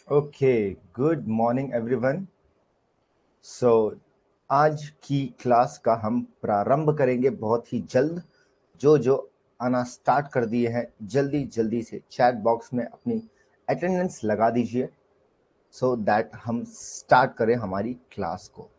Okay, good morning everyone. So आज की class का हम प्रारंभ करेंगे बहुत ही जल्द। जो जो आना स्टार्ट कर दिए हैं जल्दी जल्दी से चैट बॉक्स में अपनी अटेंडेंस लगा दीजिए सो दैट हम स्टार्ट करें हमारी क्लास को।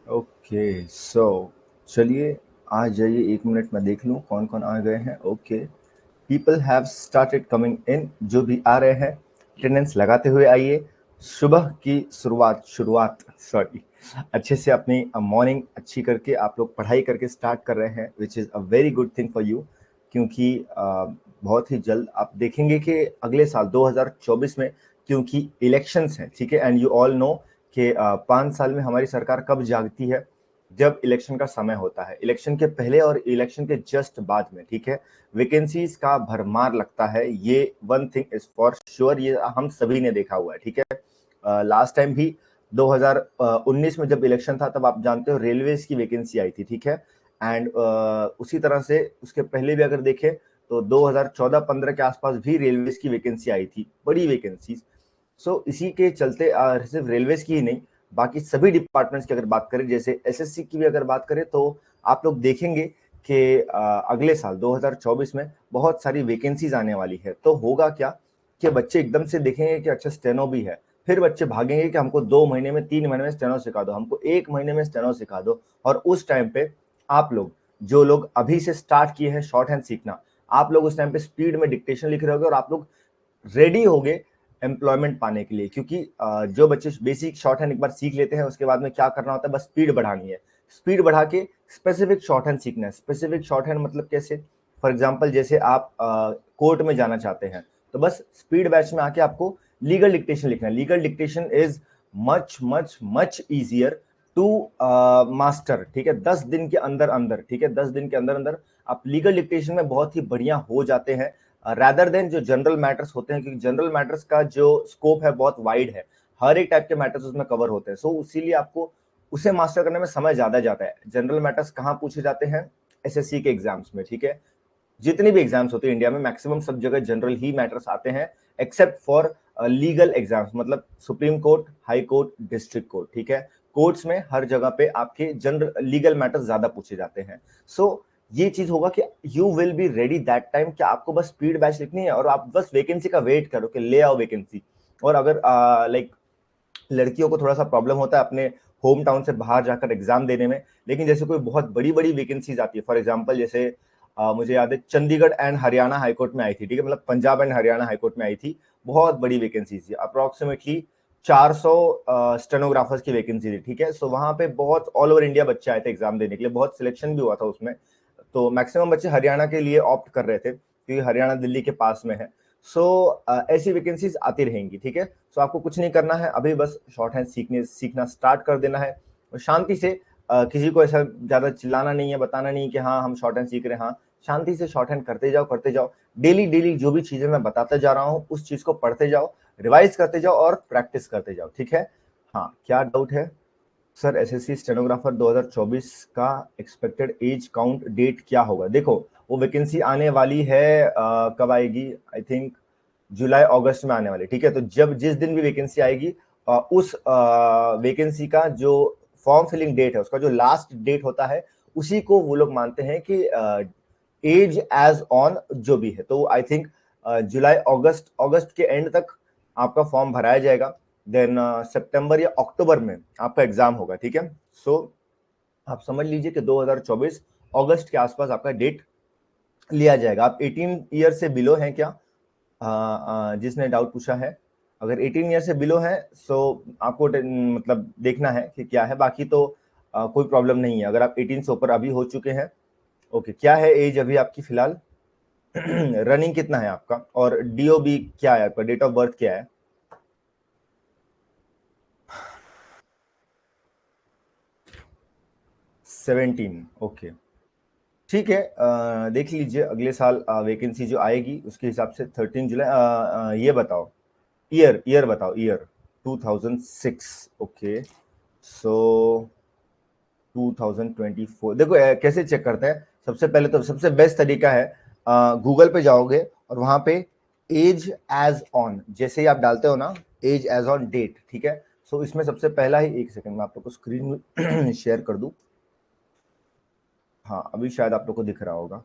ओके, सो चलिए आ जाइए, 1 मिनट में देख लूँ कौन कौन आ गए हैं। Okay, people have started coming in. जो भी आ रहे हैं अटेंडेंस लगाते हुए आइए। सुबह की शुरुआत शुरुआत सॉरी अच्छे से अपनी मॉर्निंग अच्छी करके आप लोग पढ़ाई करके स्टार्ट कर रहे हैं, which is a very good thing for you. क्योंकि बहुत ही जल्द आप देखेंगे कि अगले साल 2024 में, क्योंकि इलेक्शंस हैं, ठीक है, एंड यू ऑल नो कि 5 साल में हमारी सरकार कब जागती है, जब इलेक्शन का समय होता है। इलेक्शन के पहले और इलेक्शन के जस्ट बाद में, ठीक है, वैकेंसीज का भरमार लगता है। ये one thing is for sure, ये हम सभी ने देखा हुआ है, ठीक है। लास्ट टाइम भी 2019 में जब इलेक्शन था तब आप जानते हो रेलवेज की वैकेंसी आई थी, ठीक है। एंड उसी तरह से उसके पहले भी अगर देखें तो 2014-15 के आसपास भी रेलवेज की वैकेंसी आई थी, बड़ी वैकेंसीज। सो इसी के चलते सिर्फ रेलवेज की ही नहीं, बाकी सभी डिपार्टमेंट्स की अगर बात करें, जैसे एसएससी की भी अगर बात करें, तो आप लोग देखेंगे कि अगले साल 2024 में बहुत सारी वैकेंसीज आने वाली है। तो होगा क्या कि बच्चे एकदम से देखेंगे कि अच्छा स्टेनो भी है, फिर बच्चे भागेंगे कि हमको 2 महीने में 3 महीने में स्टेनो सिखा दो, हमको 1 महीने में स्टेनो सिखा दो। और उस टाइम पे आप लोग, जो लोग अभी से स्टार्ट किए हैं शॉर्ट हैंड सीखना, आप लोग उस टाइम पे स्पीड में डिक्टेशन लिख रहे होगे और आप लोग रेडी हो गए एम्प्लॉयमेंट पाने के लिए। क्योंकि जो बच्चे बेसिक शॉर्ट हैंड एक बार सीख लेते हैं, उसके बाद में क्या करना होता है, बस स्पीड बढ़ानी है। स्पीड बढ़ा के स्पेसिफिक शॉर्ट हैंड सीखना है। स्पेसिफिक शॉर्ट हैंड मतलब कैसे? फॉर एग्जांपल जैसे आप कोर्ट में जाना चाहते हैं, तो बस स्पीड बैच में आके आपको लीगल डिक्टेशन लिखना है। Legal dictation is much much much easier to master, ठीक है। 10 दिन के अंदर अंदर, ठीक है, 10 दिन के अंदर अंदर आप लीगल डिक्टेशन में बहुत ही बढ़िया हो जाते हैं, रैदर देन जो जनरल मैटर्स होते हैं। क्योंकि जनरल मैटर्स का जो स्कोप है बहुत वाइड है, हर एक टाइप के मैटर्स उसमें कवर होते हैं। सो इसीलिए आपको उसे मास्टर करने में समय ज्यादा जाता है। जनरल मैटर्स कहाँ पूछे जाते हैं? एसएससी के एग्जाम्स में, ठीक है। जितनी भी एग्जाम्स होते हैं इंडिया में, मैक्सिमम सब जगह जनरल ही मैटर्स आते हैं, एक्सेप्ट फॉर लीगल एग्जाम्स, मतलब supreme court, high court, district court, ठीक है। कोर्ट्स में हर जगह पे आपके जनरल लीगल मैटर्स ज्यादा पूछे जाते हैं। सो ये चीज होगा कि you will be ready that time, कि आपको बस स्पीड बैच लिखनी है और आप बस वैकेंसी का वेट करो कि ले आओ वैकेंसी। और अगर लाइक लड़कियों को थोड़ा सा प्रॉब्लम होता है अपने होम टाउन से बाहर जाकर एग्जाम देने में, लेकिन जैसे कोई बहुत बड़ी बड़ी वैकेंसीज आती है, फॉर एग्जांपल जैसे मुझे याद है चंडीगढ़ एंड हरियाणा हाईकोर्ट में आई थी, ठीक है, मतलब पंजाब एंड हरियाणा हाईकोर्ट में आई थी, बहुत बड़ी वैकेंसी थी, अप्रोक्सीमेटली 400 स्टेनोग्राफर्स की वैकेंसी थी, ठीक है। सो वहां पे बहुत ऑल ओवर इंडिया बच्चे आए थे एग्जाम देने के लिए, बहुत सिलेक्शन भी हुआ था उसमें। तो मैक्सिमम बच्चे हरियाणा के लिए ऑप्ट कर रहे थे, क्योंकि हरियाणा दिल्ली के पास में है। सो ऐसी वैकेंसीज आती रहेंगी, ठीक है। सो आपको कुछ नहीं करना है, अभी बस शॉर्ट हैंड सीखना स्टार्ट कर देना है, और शांति से किसी को ऐसा ज्यादा चिल्लाना नहीं है, बताना नहीं कि हाँ हम शॉर्ट हैंड सीख रहे हैं। हाँ, शांति से शॉर्ट हैंड करते जाओ करते जाओ। डेली डेली जो भी चीजें मैं बताते जा रहा हूँ उस चीज को पढ़ते जाओ, रिवाइज करते जाओ और प्रैक्टिस करते जाओ, ठीक है। हाँ, क्या डाउट है? सर एसएससी स्टेनोग्राफर 2024 का एक्सपेक्टेड एज काउंट डेट क्या होगा? देखो, वो वैकेंसी आने वाली है, कब आएगी? आई थिंक जुलाई अगस्त में आने वाली, ठीक है। तो जब जिस दिन भी वैकेंसी आएगी, उस वैकेंसी का जो फॉर्म फिलिंग डेट है, उसका जो लास्ट डेट होता है, उसी को वो लोग मानते हैं कि एज एज ऑन जो भी है। तो आई थिंक जुलाई अगस्त अगस्त के एंड तक आपका फॉर्म भराया जाएगा। देन सितंबर या अक्टूबर में आपका एग्जाम होगा, ठीक है। सो आप समझ लीजिए कि 2024 अगस्त के आसपास आपका डेट लिया जाएगा। आप 18 ईयर से बिलो हैं क्या? जिसने डाउट पूछा है, अगर 18 ईयर से बिलो है सो आपको देखना है कि क्या है। बाकी तो कोई प्रॉब्लम नहीं है। अगर आप 18 से ऊपर अभी हो चुके हैं ओके, क्या है एज अभी आपकी फिलहाल? रनिंग कितना है आपका? और डीओबी क्या है आपका? डेट ऑफ बर्थ क्या है? 17। ओके, ठीक है। देख लीजिए अगले साल वैकेंसी जो आएगी उसके हिसाब से 13 जुलाई। ये बताओ, ईयर बताओ, ईयर। 2006। ओके, सो 2024। देखो कैसे चेक करते हैं, सबसे पहले तो सबसे बेस्ट तरीका है, गूगल पे जाओगे और वहां पे एज एज ऑन जैसे ही आप डालते हो ना, एज एज ऑन डेट, ठीक है। सो इसमें सबसे पहला ही, एक सेकंड में आप लोग को स्क्रीन शेयर कर दूं। हाँ, अभी शायद आप लोग को दिख रहा होगा,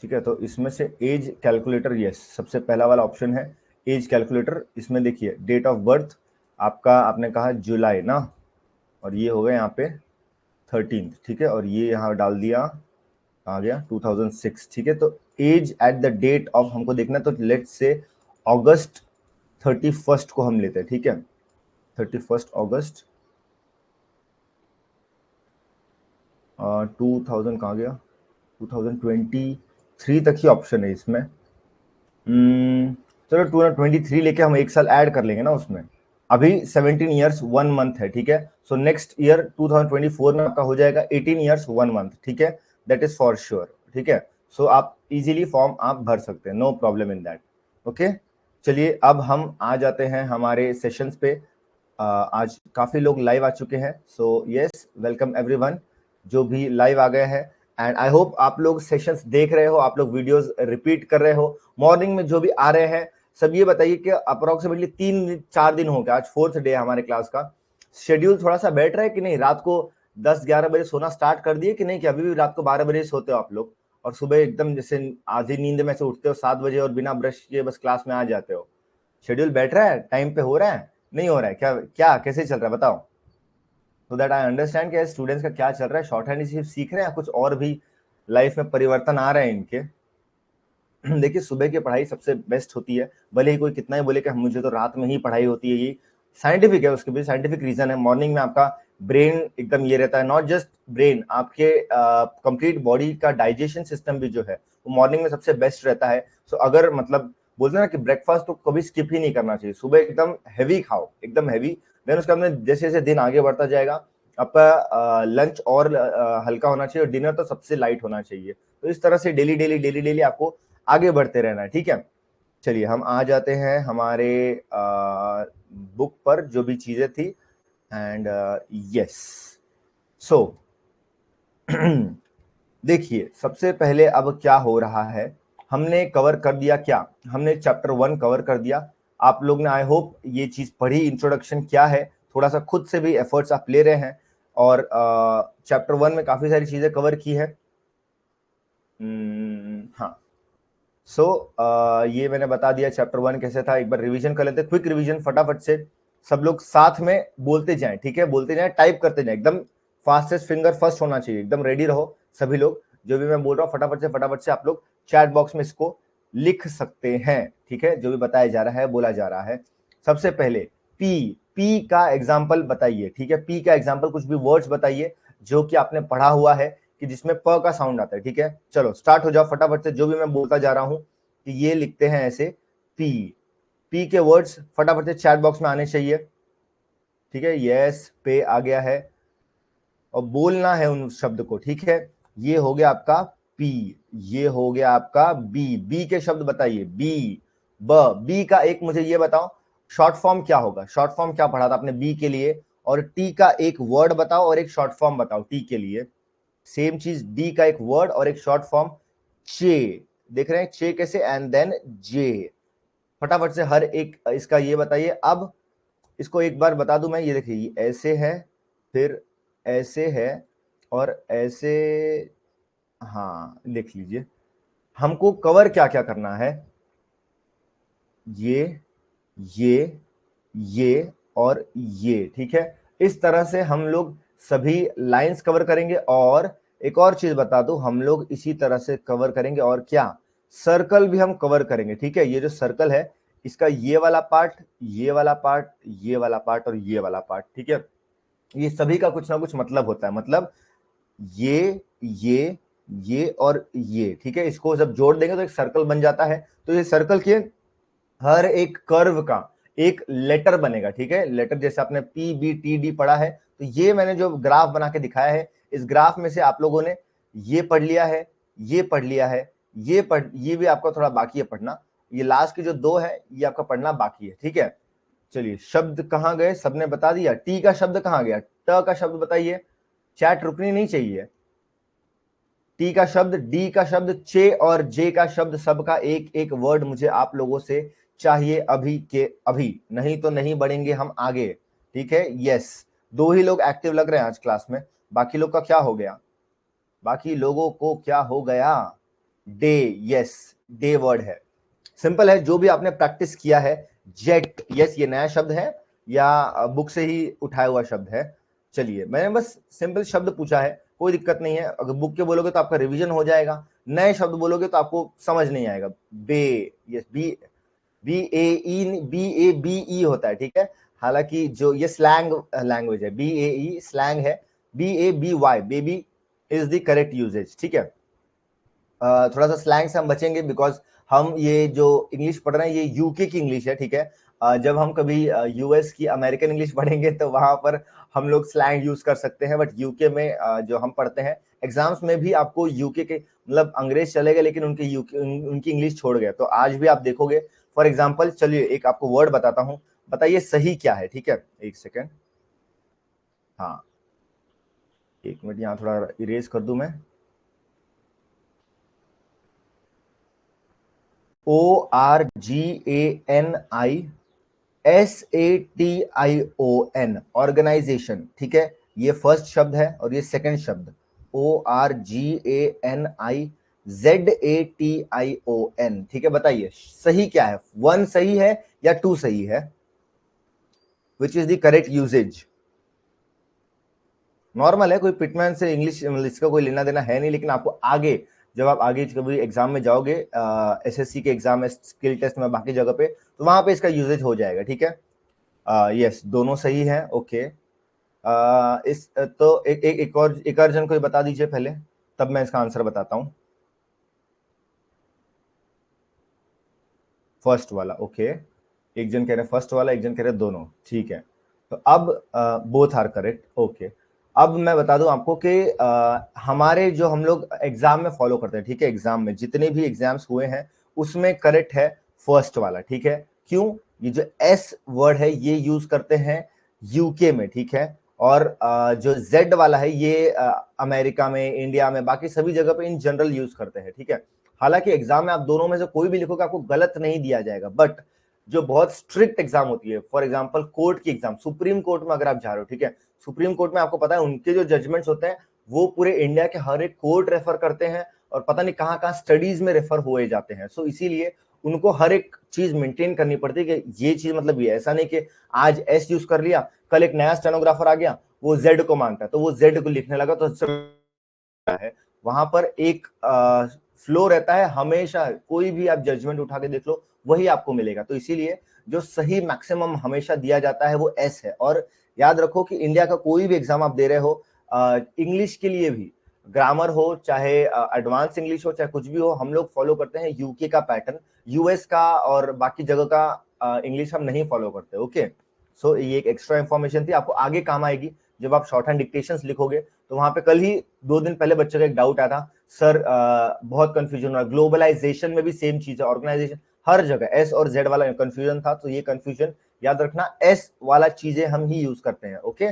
ठीक है। तो इसमें से एज कैलकुलेटर, यस, सबसे पहला वाला ऑप्शन है एज कैलकुलेटर। इसमें देखिए डेट ऑफ बर्थ आपका, आपने कहा जुलाई ना, और ये हो गया यहाँ पे 13, ठीक है। और ये यहाँ डाल दिया, आ गया 2006, ठीक है। तो as at the date of हमको देखना है, तो लेट्स से अगस्त 31 को हम लेते हैं, ठीक है। 31 अगस्त 2000 कहाँ गया, 2023 तक ही ऑप्शन है इसमें। चलो 2023 लेके हम एक साल ऐड कर लेंगे ना उसमें। अभी 17 ईयर्स 1 मंथ है, ठीक है। सो नेक्स्ट ईयर 2024 में आपका हो जाएगा 18 ईयर्स 1 मंथ, ठीक है। दैट इज फॉर श्योर, ठीक है। सो आप इजीली फॉर्म आप भर सकते हैं, no problem in that. Okay, चलिए अब हम आ जाते हैं हमारे सेशंस पे। आज काफी लोग लाइव आ चुके हैं, सो यस, वेलकम एवरीवन जो भी लाइव आ गए हैं। एंड आई होप आप लोग सेशंस देख रहे हो, आप लोग वीडियोस रिपीट कर रहे हो। मॉर्निंग में जो भी आ रहे हैं सब ये बताइए कि अप्रोक्सीमेटली 3-4 दिन हो गया, आज 4th डे है हमारे क्लास का। शेड्यूल थोड़ा सा बैठ रहा है कि नहीं? रात को 10-11 बजे सोना स्टार्ट कर दिए कि नहीं, कि अभी भी रात को 12 बजे सोते हो आप लोग, और सुबह एकदम जैसे आधी नींद में से उठते हो 7 बजे और बिना ब्रश किए बस क्लास में आ जाते हो? शेड्यूल बैठ रहा है, टाइम पे हो रहा है, नहीं हो रहा है? क्या क्या कैसे चल रहा है बताओ, सो दैट आई अंडरस्टैंड कि स्टूडेंट्स का क्या चल रहा है। शॉर्ट हैंड सिर्फ सीख रहे हैं, कुछ और भी लाइफ में परिवर्तन आ रहे हैं इनके? देखिए सुबह की पढ़ाई सबसे बेस्ट होती है, भले ही कोई कितना ही बोले कि मुझे तो रात में ही पढ़ाई होती है, ये साइंटिफिक है, उसके भी साइंटिफिक रीजन है। मॉर्निंग में आपका ब्रेन एकदम ये रहता है, नॉट जस्ट ब्रेन, आपके कंप्लीट बॉडी का डाइजेशन सिस्टम भी जो है वो मॉर्निंग में सबसे बेस्ट रहता है। सो अगर मतलब बोलते हैं ना कि ब्रेकफास्ट तो कभी स्किप ही नहीं करना चाहिए, सुबह एकदम हैवी खाओ, एकदम हैवी। देन उसके बाद जैसे जैसे दिन आगे बढ़ता जाएगा आपका लंच और हल्का होना चाहिए, और डिनर तो सबसे लाइट होना चाहिए। तो इस तरह से डेली डेली डेली डेली आपको आगे बढ़ते रहना है, ठीक है। चलिए हम आ जाते हैं हमारे बुक पर, जो भी चीजें थी। एंड यस, सो देखिए सबसे पहले अब क्या हो रहा है, हमने कवर कर दिया क्या, हमने चैप्टर 1 कवर कर दिया। आप लोग ने आई होप ये चीज पढ़ी, इंट्रोडक्शन क्या है, थोड़ा सा खुद से भी एफर्ट्स आप ले रहे हैं, और चैप्टर 1 में काफी सारी चीजें कवर की है। हाँ, सो ये मैंने बता दिया चैप्टर 1 कैसे था। एक बार रिवीजन कर लेते, क्विक रिवीजन फटाफट से, सब लोग साथ में बोलते जाएं, ठीक है, बोलते जाएं, टाइप करते जाएं, एकदम फास्टेस्ट फिंगर फर्स्ट होना चाहिए, एकदम रेडी रहो सभी लोग। जो भी मैं बोल रहा हूँ फटाफट से आप लोग चैट बॉक्स में इसको लिख सकते हैं, ठीक है, जो भी बताया जा रहा है, बोला जा रहा है। सबसे पहले पी, पी का एग्जाम्पल बताइए, ठीक है, पी का एग्जाम्पल, कुछ भी वर्ड्स बताइए जो कि आपने पढ़ा हुआ है कि जिसमें प का साउंड आता है, ठीक है। चलो स्टार्ट हो जाओ फटाफट से, जो भी मैं बोलता जा रहा हूं कि ये लिखते हैं ऐसे पी, पी के वर्ड्स फटाफट से चैट बॉक्स में आने चाहिए, ठीक है। यस, पे आ गया है, और बोलना है उन शब्द को, ठीक है। ये हो गया आपका पी, ये हो गया आपका बी, बी के शब्द बताइए, बी, ब, बी का एक मुझे ये बताओ शॉर्ट फॉर्म क्या होगा, शॉर्ट फॉर्म क्या पढ़ा था आपने बी के लिए, और टी का एक वर्ड बताओ और एक शॉर्ट फॉर्म बताओ टी के लिए। सेम चीज, डी का एक वर्ड और एक शॉर्ट फॉर्म, चे, देख रहे हैं चे कैसे, एंड देन जे, फटाफट से हर एक इसका ये बताइए। अब इसको एक बार बता दूं मैं, ये देखिए ऐसे है, फिर ऐसे है, और ऐसे, हाँ लिख लीजिए। हमको कवर क्या क्या करना है, ये ये ये और ये, ठीक है। इस तरह से हम लोग सभी लाइंस कवर करेंगे, और एक और चीज बता दूं, हम लोग इसी तरह से कवर करेंगे, और क्या, सर्कल भी हम कवर करेंगे, ठीक है। ये जो सर्कल है इसका ये वाला पार्ट, ये वाला पार्ट, ये वाला पार्ट और ये वाला पार्ट, ठीक है। ये सभी का कुछ ना कुछ मतलब होता है, मतलब ये और ये, ठीक है, इसको जब जोड़ देंगे तो एक सर्कल बन जाता है। तो ये सर्कल के हर एक कर्व का एक लेटर बनेगा, ठीक है, लेटर जैसे आपने पी बी टी डी पढ़ा है। तो ये मैंने जो ग्राफ बना के दिखाया है, इस ग्राफ में से आप लोगों ने ये पढ़ लिया है, ये पढ़ लिया है, ये भी आपका थोड़ा बाकी है पढ़ना, ये लास्ट के जो दो है ये आपका पढ़ना बाकी है, ठीक है। चलिए, शब्द कहां गए, सबने बता दिया। टी का शब्द कहां गया, ट का शब्द बताइए, चैट रुकनी नहीं चाहिए। टी का शब्द, डी का शब्द, चे और जे का शब्द, सबका एक एक वर्ड मुझे आप लोगों से चाहिए अभी के अभी, नहीं तो नहीं बढ़ेंगे हम आगे, ठीक है। यस, दो ही लोग एक्टिव लग रहे हैं आज क्लास में, बाकी लोग का क्या हो गया, बाकी लोगों को क्या हो गया। डे, यस, डे वर्ड है, सिंपल है, जो भी आपने प्रैक्टिस किया है। जेट, यस, ये नया शब्द है या बुक से ही उठाया हुआ शब्द है। चलिए, मैंने बस सिंपल शब्द पूछा है, कोई दिक्कत नहीं है, अगर बुक के बोलोगे तो आपका रिवीजन हो जाएगा, नए शब्द बोलोगे तो आपको समझ नहीं आएगा। Bae, yes, B, B A B E होता है, ठीक है। हालांकि जो ये स्लैंग लैंग्वेज है, बी ए ई स्लैंग है, B A B Y, baby is the correct usage, ठीक है। थोड़ा सा स्लैंग से हम बचेंगे बिकॉज हम ये जो इंग्लिश पढ़ रहे हैं ये यूके की इंग्लिश है, ठीक है। जब हम कभी यूएस की अमेरिकन इंग्लिश पढ़ेंगे तो वहां पर हम लोग स्लैंग यूज कर सकते हैं, बट यूके में जो हम पढ़ते हैं एग्जाम्स में भी आपको यूके के मतलब अंग्रेज चले गए लेकिन उनके यूके उनकी इंग्लिश छोड़ गए, तो आज भी आप देखोगे। फॉर एग्जाम्पल, चलिए एक आपको वर्ड बताता हूँ, बताइए सही क्या है, ठीक है, एक सेकेंड। हाँ, एक मिनट, यहाँ थोड़ा इरेज कर दूं मैं। ORGANISATION, ऑर्गेनाइजेशन, ठीक है, ये फर्स्ट शब्द है और ये सेकंड शब्द ORGANIZATION, ठीक है। बताइए सही क्या है, वन सही है या टू सही है, which is the correct usage. Normal है, कोई पिटमैन से इंग्लिश इसका कोई लेना देना है नहीं, लेकिन आपको आगे जब आप आगे कभी एग्जाम में जाओगे, एसएससी के एग्जाम में, स्किल टेस्ट में, बाकी जगह पे, तो वहां पे इसका यूजेज हो जाएगा, ठीक है। यस, दोनों सही है, ओके। इस तो एक और जन कोई बता दीजिए पहले, तब मैं इसका आंसर बताता हूं। फर्स्ट वाला, ओके, एक जन कह रहे फर्स्ट वाला, एक जन कह रहे दोनों, ठीक है। तो अब बोथ आर करेक्ट, ओके। अब मैं बता दूं आपको कि हमारे जो हम लोग एग्जाम में फॉलो करते हैं, ठीक है, एग्जाम में जितने भी एग्जाम्स हुए हैं उसमें करेक्ट है फर्स्ट वाला, ठीक है। क्यों, ये जो एस वर्ड है ये यूज करते हैं यूके में, ठीक है, और जो जेड वाला है ये अमेरिका में, इंडिया में, बाकी सभी जगह पे इन जनरल यूज करते हैं, ठीक है। हालांकि एग्जाम में आप दोनों में से कोई भी लिखोगे आपको गलत नहीं दिया जाएगा, बट जो बहुत स्ट्रिक्ट एग्जाम होती है, फॉर एग्जांपल कोर्ट की एग्जाम, सुप्रीम कोर्ट में अगर आप जा रहे हो, ठीक है, सुप्रीम कोर्ट में आपको पता है उनके जो जजमेंट्स होते हैं वो पूरे इंडिया के हर एक कोर्ट रेफर करते हैं और पता नहीं कहां कहां स्टडीज में रेफर हुए जाते हैं। सो इसीलिए उनको हर एक चीज मेंटेन करनी पड़ती है कि ये चीज मतलब ये, ऐसा नहीं कि आज एस यूज कर लिया, कल एक नया स्टेनोग्राफर आ गया वो जेड को मानता है तो वो जेड को लिखने लगा, तो है वहां पर एक फ्लो रहता है हमेशा, कोई भी आप जजमेंट उठा के देख लो वही आपको मिलेगा। तो इसीलिए जो सही मैक्सिमम हमेशा दिया जाता है वो एस है। और याद रखो कि इंडिया का कोई भी एग्जाम आप दे रहे हो, इंग्लिश के लिए भी, ग्रामर हो चाहे एडवांस इंग्लिश हो चाहे कुछ भी हो, हम लोग फॉलो करते हैं यूके का पैटर्न, यूएस का और बाकी जगह का इंग्लिश हम नहीं फॉलो करते, ओके। सो ये एक एक्स्ट्रा इंफॉर्मेशन थी, आपको आगे काम आएगी जब आप शॉर्ट हैंड डिक्टेशंस लिखोगे। तो वहां पे कल ही 2 दिन पहले बच्चे का एक डाउट आया था, सर बहुत कंफ्यूजन हो रहा है, ग्लोबलाइजेशन में भी सेम चीज है, ऑर्गेनाइजेशन हर जगह एस और जेड वाला कंफ्यूजन था, तो ये कंफ्यूजन याद रखना, एस वाला चीजें हम ही यूज करते हैं, ओके।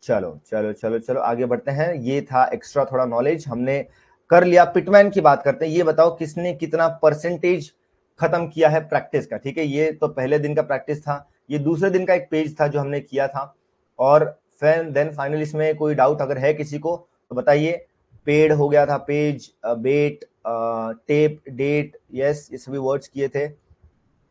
चलो चलो चलो चलो आगे बढ़ते हैं, ये था एक्स्ट्रा थोड़ा नॉलेज हमने कर लिया। पिटमैन की बात करते हैं, ये बताओ किसने कितना परसेंटेज खत्म किया है प्रैक्टिस का, ठीक है। ये तो पहले दिन का प्रैक्टिस था, ये दूसरे दिन का एक पेज था जो हमने किया था, और फिर देन फाइनल इसमें कोई डाउट अगर है किसी को तो बताइए। पेड हो गया था, पेज, बेट, टेप, डेट, यस, ये सभी वर्ड्स किए थे।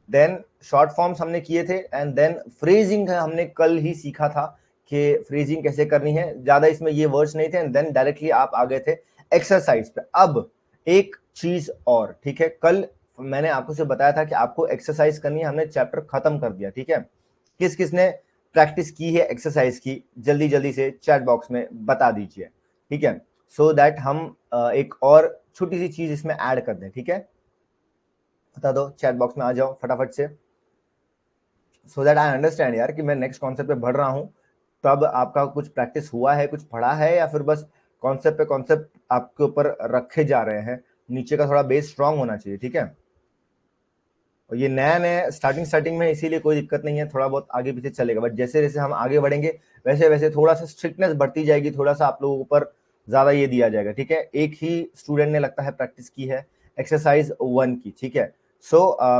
देन शॉर्ट फॉर्म्स हमने किए थे, एंड देन फ्रेजिंग हमने कल ही सीखा था कि फ्रेजिंग कैसे करनी है, ज्यादा इसमें ये वर्ड्स नहीं थे, एंड देन डायरेक्टली आप आ गए थे एक्सरसाइज पे। अब एक चीज और, ठीक है, कल मैंने आपको से बताया था कि आपको एक्सरसाइज करनी है, हमने चैप्टर खत्म कर दिया, ठीक है। किस किसने प्रैक्टिस की है एक्सरसाइज की, जल्दी जल्दी से चैट बॉक्स में बता दीजिए, ठीक है, सो दैट हम एक और छोटी सी चीज इसमें ऐड कर दें, ठीक है, बता दो, चैट बॉक्स में आ जाओ फटाफट से, सो दैट आई अंडरस्टैंड यार कि मैं नेक्स्ट कॉन्सेप्ट पे बढ़ रहा हूँ। तब आपका कुछ प्रैक्टिस हुआ है, कुछ पढ़ा है, या फिर बस कॉन्सेप्ट पे कॉन्सेप्ट आपके ऊपर रखे जा रहे हैं, नीचे का थोड़ा बेस स्ट्रांग होना चाहिए, ठीक है। और ये नया नया स्टार्टिंग में, इसीलिए कोई दिक्कत नहीं है, थोड़ा बहुत आगे पीछे चलेगा, बट जैसे जैसे हम आगे बढ़ेंगे वैसे वैसे थोड़ा सा स्ट्रिक्टनेस बढ़ती जाएगी, थोड़ा सा आप लोगों के ऊपर ज्यादा ये दिया जाएगा, ठीक है। एक ही स्टूडेंट ने लगता है प्रैक्टिस की है एक्सरसाइज 1 की, ठीक है।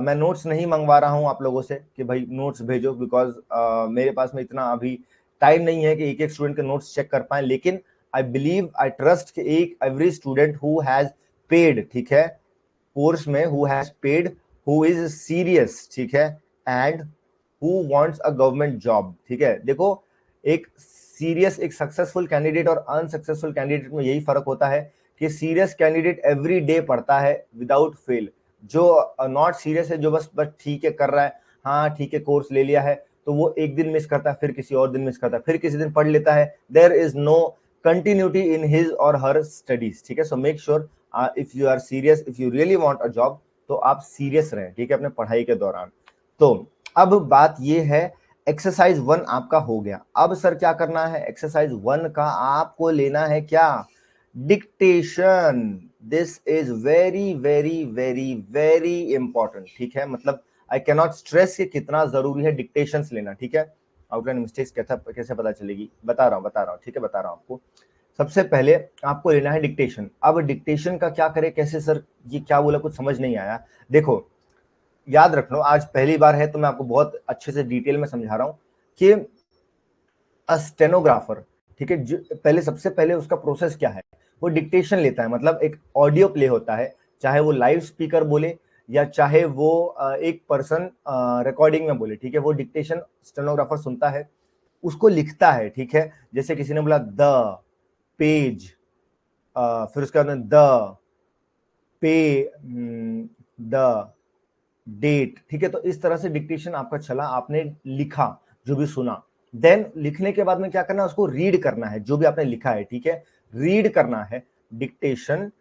मैं नोट्स नहीं मंगवा रहा हूं आप लोगों से कि भाई नोट्स भेजो, बिकॉज मेरे पास में इतना अभी टाइम नहीं है कि एक एक स्टूडेंट के नोट्स चेक कर पाए, लेकिन आई बिलीव, आई ट्रस्ट कि एक every student who has paid, ठीक है, कोर्स में, who has paid, who is serious, ठीक है, and who wants a government job, ठीक है। देखो, एक सीरियस, एक सक्सेसफुल कैंडिडेट और अनसक्सेसफुल कैंडिडेट में यही फर्क होता है कि सीरियस कैंडिडेट एवरी डे पढ़ता है विदाउट फेल, जो नॉट सीरियस है, जो बस बस ठीक है कर रहा है, हाँ ठीक है कोर्स ले लिया है, तो वो एक दिन मिस करता है, फिर किसी और दिन मिस करता है, फिर किसी दिन पढ़ लेता है, there is no continuity in his or her studies, ठीक है। So make sure, if you are serious, if you really want a job, तो आप सीरियस रहें, ठीक है, अपने पढ़ाई के दौरान। तो अब बात ये है, एक्सरसाइज 1 आपका हो गया, अब सर क्या करना है, एक्सरसाइज 1 का आपको लेना है क्या, dictation. This is very very very very important, ठीक है, मतलब आई कैनॉट स्ट्रेस कि कितना जरूरी है डिक्टेशंस लेना, ठीक है। आउटलाइन मिस्टेक्स कैसे पता चलेगी, बता रहा हूँ, ठीक है, बता रहा हूँ आपको। सबसे पहले आपको लेना है डिक्टेशन। अब डिक्टेशन का क्या करें, कैसे सर, ये क्या बोला, कुछ समझ नहीं आया। देखो, याद रख लो, आज पहली बार है तो मैं आपको बहुत अच्छे से डिटेल में समझा रहा हूं कि अ स्टेनोग्राफर, ठीक है, पहले, सबसे पहले उसका प्रोसेस क्या है, वो डिक्टेशन लेता है, मतलब एक ऑडियो प्ले होता है, चाहे वो लाइव स्पीकर बोले या चाहे वो एक पर्सन रिकॉर्डिंग में बोले, ठीक है, वो डिक्टेशन स्टेनोग्राफर सुनता है, उसको लिखता है, ठीक है। जैसे किसी ने बोला द पेज, फिर उसके बाद में द पे, द डेट, ठीक है। तो इस तरह से डिक्टेशन आपका चला, आपने लिखा जो भी सुना, देन लिखने के बाद में क्या करना है, उसको रीड करना है, जो भी आपने लिखा है, ठीक है, रीड करना है, डिक्टेशन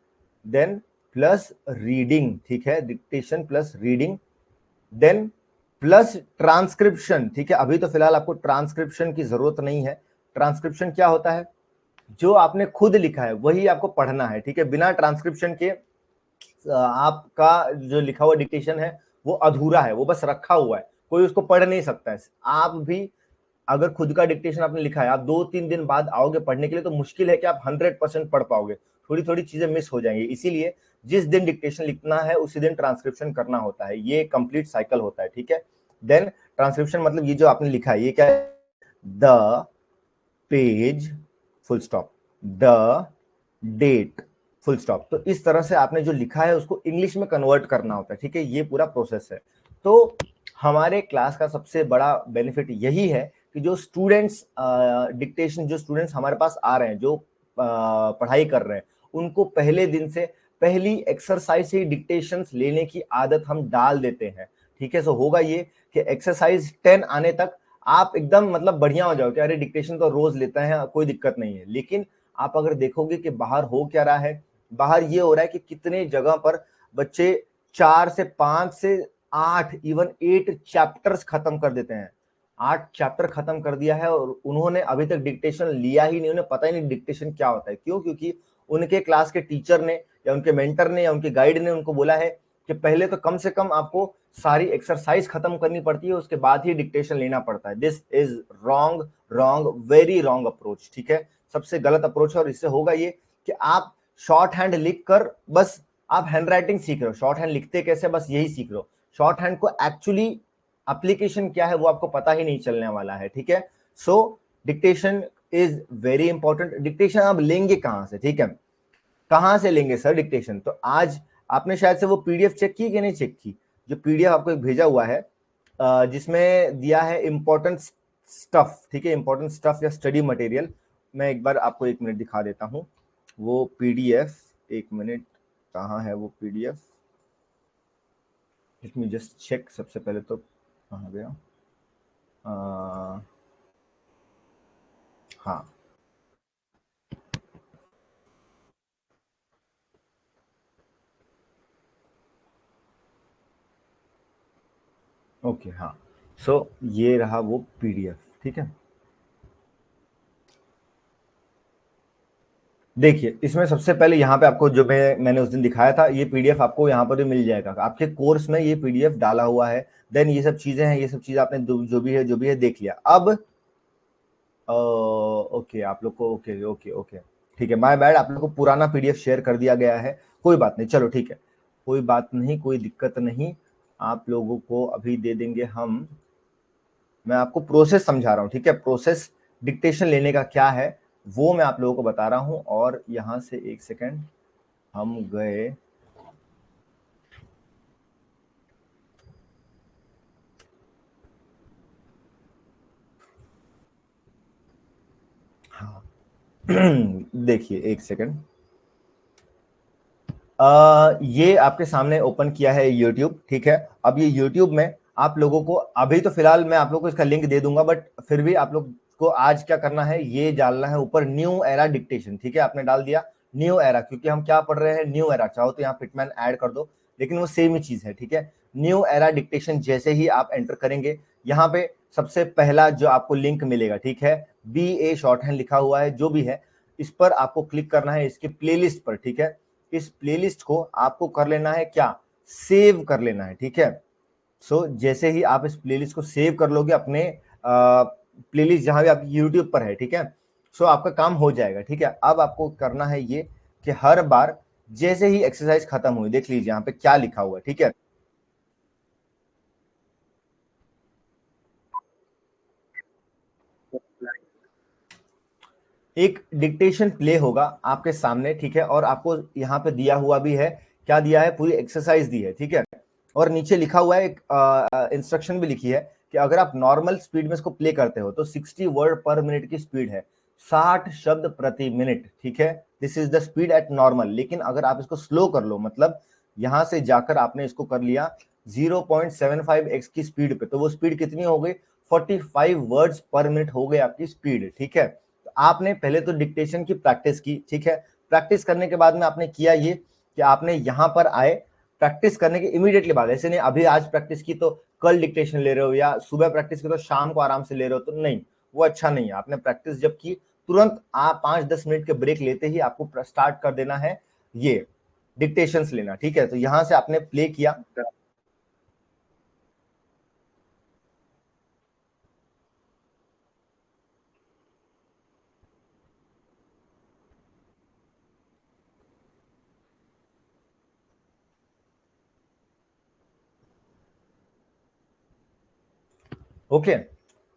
देन प्लस रीडिंग, ठीक है, dictation plus reading, then plus transcription, ठीक है। अभी तो फिलहाल आपको ट्रांसक्रिप्शन की जरूरत नहीं है। ट्रांसक्रिप्शन क्या होता है, जो आपने खुद लिखा है वही आपको पढ़ना है, ठीक है, बिना ट्रांसक्रिप्शन के आपका जो लिखा हुआ डिक्टेशन है वो अधूरा है, वो बस रखा हुआ है, कोई उसको पढ़ नहीं सकता है। आप भी अगर खुद का डिक्टेशन आपने लिखा है, आप 2-3 दिन बाद आओगे पढ़ने के लिए, तो मुश्किल है कि आप 100% पढ़ पाओगे, थोड़ी थोड़ी चीजें मिस हो जाएंगी। इसीलिए जिस दिन डिक्टेशन लिखना है उसी दिन ट्रांसक्रिप्शन करना होता है, ये कंप्लीट साइकिल होता है, ठीक है। देन ट्रांसक्रिप्शन मतलब ये जो आपने लिखा है, ये क्या है, the page full stop, the date full stop. तो इस तरह से आपने जो लिखा है उसको इंग्लिश में कन्वर्ट करना होता है, ठीक है, ये पूरा प्रोसेस है। तो हमारे क्लास का सबसे बड़ा बेनिफिट यही है कि जो स्टूडेंट्स डिक्टेशन, जो स्टूडेंट्स हमारे पास आ रहे हैं, जो पढ़ाई कर रहे हैं, उनको पहले दिन से, पहली एक्सरसाइज से डिक्टेशंस लेने की आदत हम डाल देते हैं, ठीक है। सो होगा ये कि एक्सरसाइज 10 आने तक आप एकदम मतलब बढ़िया हो जाओगे, अरे डिक्टेशन तो रोज लेते हैं, कोई दिक्कत नहीं है। लेकिन आप अगर देखोगे कि बाहर हो क्या रहा है, बाहर ये हो रहा है कि कितने जगह पर बच्चे 4 से 5 से 8, इवन 8 चैप्टर्स खत्म कर देते हैं, 8 चैप्टर खत्म कर दिया है और उन्होंने अभी तक डिक्टेशन लिया ही नहीं, उन्हें पता ही नहीं डिक्टेशन क्या होता है। क्यों? क्योंकि उनके क्लास के टीचर ने या उनके मेंटर ने या उनके गाइड ने उनको बोला है कि पहले तो कम से कम आपको सारी एक्सरसाइज खत्म करनी पड़ती है, उसके बाद ही डिक्टेशन लेना पड़ता है। This is wrong, wrong, very wrong approach, ठीक है, सबसे गलत अप्रोच है। और इससे होगा ये कि आप शॉर्ट हैंड लिख कर बस आप हैंड राइटिंग सीख रहे हो, शॉर्ट हैंड लिखते कैसे बस यही सीख रहे हो, शॉर्ट हैंड को एक्चुअली एप्लीकेशन क्या है वो आपको पता ही नहीं चलने वाला है, ठीक है। So dictation is very important. Dictation आप लेंगे कहां से, ठीक है, कहां से लेंगे सर डिक्टेशन? तो आज आपने शायद से वो पीडीएफ चेक की कि नहीं चेक की, जो पीडीएफ आपको एक भेजा हुआ है जिसमें दिया है इंपॉर्टेंट स्टफ, ठीक है, इंपॉर्टेंट स्टफ या स्टडी मटेरियल। मैं एक बार आपको 1 मिनट दिखा देता हूं वो पीडीएफ, 1 मिनट, कहाँ है वो PDF, let me just check. सबसे पहले तो कहाँ गया, हाँ ओके हाँ। सो ये रहा वो पीडीएफ, ठीक है। देखिए इसमें सबसे पहले यहाँ पे आपको जो मैंने उस दिन दिखाया था, ये पीडीएफ आपको यहाँ पर भी मिल जाएगा, आपके कोर्स में ये पीडीएफ डाला हुआ है। देन ये सब चीजें हैं, ये सब चीजें आपने जो भी है देख लिया। अब ओके आप लोग को ओके ओके ओके ठीक है, माय बैड, आप लोग को पुराना पीडीएफ शेयर कर दिया गया है। कोई बात नहीं, चलो ठीक है, कोई बात नहीं, कोई दिक्कत नहीं। आप लोगों को अभी दे देंगे हम। मैं आपको प्रोसेस समझा रहा हूँ, ठीक है। प्रोसेस डिक्टेशन लेने का क्या है वो मैं आप लोगों को बता रहा हूँ। और यहां से एक सेकेंड, हम गए, हाँ देखिए एक सेकेंड, ये आपके सामने ओपन किया है यूट्यूब, ठीक है। अब ये यूट्यूब में आप लोगों को अभी तो फिलहाल मैं आप लोगों को इसका लिंक दे दूंगा, बट फिर भी आप लोग को आज क्या करना है, ये डालना है ऊपर न्यू एरा डिक्टेशन, ठीक है। आपने डाल दिया न्यू एरा, क्योंकि हम क्या पढ़ रहे हैं, न्यू एरा। चाहो तो यहाँ फिटमैन ऐड कर दो, लेकिन वो सेम ही चीज है, ठीक है। न्यू एरा डिक्टेशन जैसे ही आप एंटर करेंगे, यहाँ पे सबसे पहला जो आपको लिंक मिलेगा, ठीक है, BA शॉर्ट हैंड लिखा हुआ है, जो भी है, इस पर आपको क्लिक करना है, इसके प्लेलिस्ट पर, ठीक है। इस प्लेलिस्ट को आपको कर लेना है क्या, सेव कर लेना है, ठीक है। सो जैसे ही आप इस प्लेलिस्ट को सेव कर लोगे अपने प्लेलिस्ट जहां भी आप यूट्यूब पर है, ठीक है, सो आपका काम हो जाएगा, ठीक है। अब आपको करना है ये कि हर बार जैसे ही एक्सरसाइज खत्म हुई, देख लीजिए यहाँ पे क्या लिखा हुआ है, ठीक है। एक डिक्टेशन प्ले होगा आपके सामने, ठीक है, और आपको यहाँ पे दिया हुआ भी है, क्या दिया है, पूरी एक्सरसाइज दी है, ठीक है। और नीचे लिखा हुआ है, एक इंस्ट्रक्शन भी लिखी है कि अगर आप नॉर्मल स्पीड में इसको प्ले करते हो तो 60 वर्ड पर मिनट की स्पीड है, 60 शब्द प्रति मिनट, ठीक है। This is the speed at normal. लेकिन अगर आप इसको स्लो कर लो, मतलब यहां से जाकर आपने इसको कर लिया 0.75x की स्पीड पे, तो वो स्पीड कितनी हो गई, 45 वर्ड्स पर मिनट हो गई आपकी स्पीड, ठीक है। तो आपने पहले तो डिक्टेशन की प्रैक्टिस की, ठीक है। प्रैक्टिस करने के बाद में आपने किया ये कि आपने यहां पर आए, प्रैक्टिस करने के इमीडिएटली बाद, ऐसे नहीं अभी आज प्रैक्टिस की तो कल डिक्टेशन ले रहे हो, या सुबह प्रैक्टिस की तो शाम को आराम से ले रहे हो, तो नहीं, वो अच्छा नहीं है। आपने प्रैक्टिस जब की, तुरंत आप 5-10 मिनट के ब्रेक लेते ही आपको स्टार्ट कर देना है ये डिक्टेशंस लेना, ठीक है। तो यहां से आपने प्ले किया, ओके।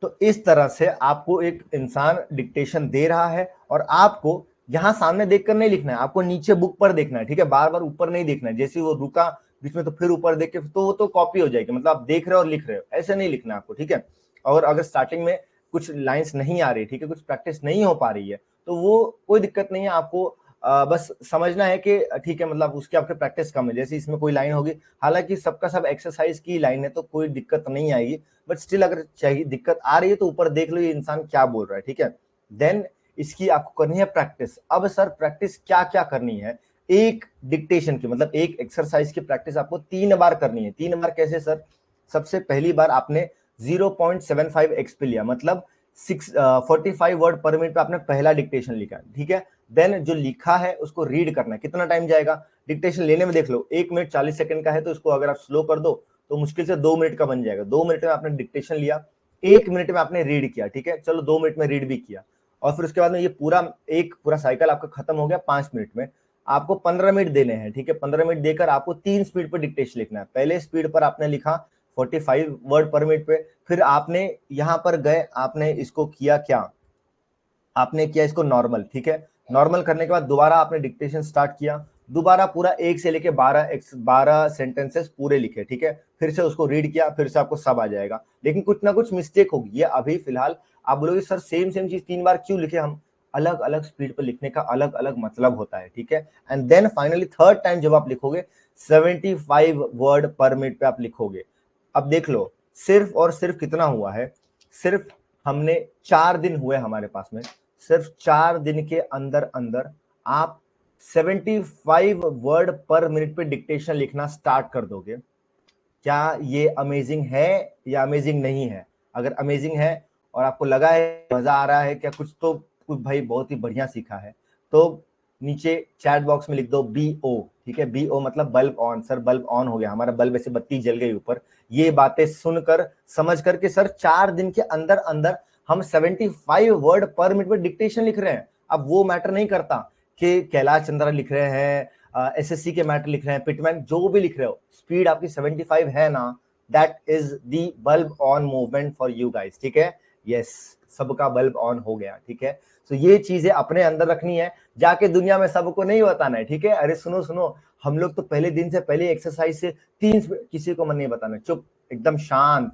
तो इस तरह से आपको एक इंसान डिक्टेशन दे रहा है, और आपको यहां सामने देखकर नहीं लिखना है, आपको नीचे बुक पर देखना है, ठीक है। बार बार ऊपर नहीं देखना है, जैसे वो रुका बीच में तो फिर ऊपर देख के तो वो तो कॉपी हो जाएगी, मतलब आप देख रहे हो और लिख रहे हो, ऐसे नहीं लिखना है आपको, ठीक है। और अगर स्टार्टिंग में कुछ लाइंस नहीं आ रही, ठीक है, कुछ प्रैक्टिस नहीं हो पा रही है, तो वो कोई दिक्कत नहीं है आपको। बस समझना है कि ठीक है, मतलब उसकी आपके प्रैक्टिस कम है, जैसे इसमें कोई लाइन होगी, हालांकि सबका सब एक्सरसाइज की लाइन है तो कोई दिक्कत नहीं आएगी, बट स्टिल अगर चाहिए, दिक्कत आ रही है तो ऊपर देख लो ये इंसान क्या बोल रहा है, ठीक है। देन इसकी आपको करनी है प्रैक्टिस। अब सर प्रैक्टिस क्या क्या करनी है, एक डिक्टेशन की, मतलब एक एक्सरसाइज की प्रैक्टिस आपको 3 बार करनी है। 3 बार कैसे सर, सबसे पहली बार आपने 0.75x पे लिया, मतलब 45 वर्ड पर मिनट पे आपने पहला डिक्टेशन लिखा, ठीक है। देन जो लिखा है उसको रीड करना है, कितना टाइम जाएगा डिक्टेशन लेने में, देख लो 1 मिनट 40 सेकंड का है, तो इसको अगर आप स्लो कर दो तो मुश्किल से 2 मिनट का बन जाएगा। 2 मिनट में आपने डिक्टेशन लिया, 1 मिनट में आपने रीड किया, ठीक है, चलो 2 मिनट में रीड भी किया, और फिर उसके बाद में ये पूरा साइकिल आपका खत्म हो गया 5 मिनट में। आपको 15 मिनट देने हैं, ठीक है। 15 मिनट देकर आपको 3 स्पीड पर डिक्टेशन लिखना है। पहले स्पीड पर आपने लिखा 45 वर्ड पर मिनट पे, फिर आपने यहां पर गए, आपने इसको किया क्या, आपने किया इसको नॉर्मल, ठीक है। नॉर्मल करने के बाद दोबारा आपने डिक्टेशन स्टार्ट किया, दोबारा पूरा 1 से लेके 12 सेंटेंसेस पूरे लिखे, ठीक है। फिर से उसको रीड किया, फिर से आपको सब आ जाएगा, लेकिन कुछ ना कुछ मिस्टेक होगी। ये अभी फिलहाल आप बोलोगे सर सेम सेम चीज 3 बार क्यों लिखे हम, अलग अलग स्पीड पर लिखने का अलग अलग मतलब होता है, ठीक है। And then finally third time जब आप लिखोगे 75 वर्ड पर मिनट पे आप लिखोगे। अब देख लो, सिर्फ और सिर्फ कितना हुआ है, सिर्फ हमने 4 दिन हुए हमारे पास में, सिर्फ 4 दिन के अंदर अंदर आप 75 वर्ड पर मिनट पे डिक्टेशन लिखना स्टार्ट कर दोगे। क्या ये अमेजिंग है या अमेजिंग नहीं है? अगर अमेजिंग है और आपको लगा है मजा आ रहा है क्या, कुछ भाई बहुत ही बढ़िया सीखा है, तो नीचे चैट बॉक्स में लिख दो BO। ठीक है, BO मतलब bulb on. Sir bulb on हो गया, हमारा बल्ब ऐसे बत्ती जल गई ऊपर। ये बातें सुनकर समझ करके सर 4 दिन के अंदर अंदर हम 75 वर्ड पर मिनट में डिक्टेशन लिख रहे हैं। अब वो मैटर नहीं करता कि कैलाश चंद्रा लिख रहे हैं, SSC के मैटर लिख रहे हैं, पिटमैन जो भी लिख रहे हो, स्पीड आपकी 75 है ना, that is the bulb on movement for you guys. ठीक है, यस, सबका बल्ब ऑन हो गया। ठीक है, तो ये चीजें अपने अंदर रखनी है, जाके दुनिया में सबको नहीं बताना है। ठीक है, अरे सुनो सुनो, हम लोग तो पहले दिन से पहले एक्सरसाइज से 3 किसी को मन नहीं बताना, चुप एकदम शांत।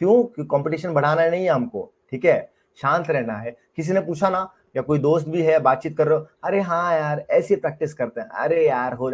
क्यों? कंपटीशन बढ़ाना नहीं है हमको। ठीक है, शांत रहना है। किसी ने पूछा ना, या कोई दोस्त भी है, बातचीत कर रहे हो, अरे हाँ यार ऐसी प्रैक्टिस करते हैं, अरे यार हो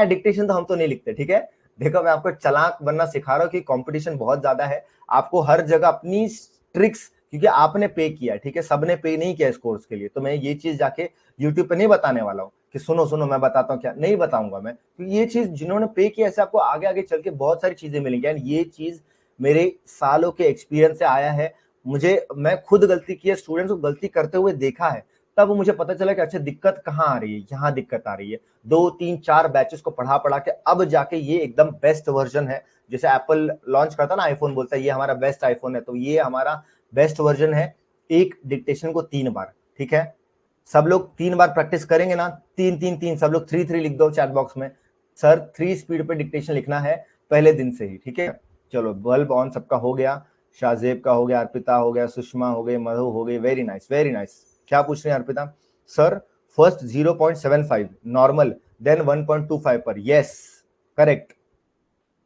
डिक्टेशन तो हम तो नहीं लिखते। ठीक है, देखो मैं आपको चालाक बनना सिखा रहा हूँ कि कंपटीशन बहुत ज्यादा है, आपको हर जगह अपनी ट्रिक्स, क्योंकि आपने पे किया। ठीक है, सबने पे नहीं किया इस कोर्स के लिए, तो मैं ये चीज जाके यूट्यूब पे नहीं बताने वाला हूँ कि सुनो सुनो मैं बताता हूँ, क्या नहीं बताऊंगा मैं, क्योंकि ये चीज जिन्होंने पे किया ऐसे आपको आगे आगे चल के बहुत सारी चीजें मिलेंगी। एंड ये चीज मेरे सालों के एक्सपीरियंस से आया है, मैं खुद गलती की है, स्टूडेंट्स को गलती करते हुए देखा है, तब मुझे पता चला कि अच्छा दिक्कत कहाँ आ रही है, यहाँ दिक्कत आ रही है। 2 3 4 बैचेस को पढ़ा पढ़ा के अब जाके ये एकदम बेस्ट वर्जन है। जैसे एप्पल लॉन्च करता ना आईफोन, बोलता है ये हमारा बेस्ट आईफोन है, तो ये हमारा बेस्ट वर्जन है। एक डिक्टेशन को 3 बार। ठीक है, सब लोग 3 बार प्रैक्टिस करेंगे ना, 3 3 3, सब लोग 3 3 लिख दो चैट बॉक्स में। सर 3 स्पीड पे डिक्टेशन लिखना है पहले दिन से ही। ठीक है, चलो बल्ब ऑन सबका हो गया, शाहजेब का हो गया, अर्पिता हो गया, सुषमा हो गई, मधु हो गई, वेरी नाइस वेरी नाइस। क्या पूछ रहे हैं Arpita? Sir first 0.75 normal, then 1.25 पर, यस करेक्ट।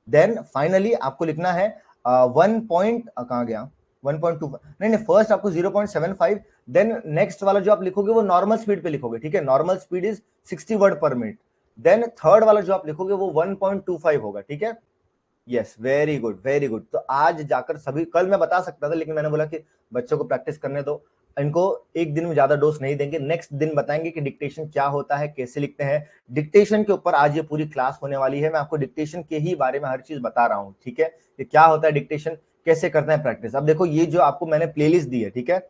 देन फाइनली आपको लिखना है 1 पॉइंट कहां गया, 1.2, नहीं नहीं, फर्स्ट आपको 0.75, देन नेक्स्ट वाला जो आप लिखोगे वो नॉर्मल स्पीड पे लिखोगे। ठीक है, normal speed is 60 word per minute. Then third वाला जो आप लिखोगे वो 1.25 होगा। ठीक है, yes very good very good. तो आज जाकर सभी, कल मैं बता सकता था लेकिन मैंने बोला कि बच्चों को प्रैक्टिस करने दो, इनको एक दिन में ज्यादा डोज नहीं देंगे, नेक्स्ट दिन बताएंगे कि डिक्टेशन क्या होता है, कैसे लिखते हैं। डिक्टेशन के ऊपर आज ये पूरी क्लास होने वाली है, मैं आपको डिक्टेशन के ही बारे में हर चीज बता रहा हूँ। ठीक है, कि क्या होता है डिक्टेशन, कैसे करते हैं प्रैक्टिस। अब देखो ये जो आपको मैंने प्लेलिस्ट दी है, ठीक है,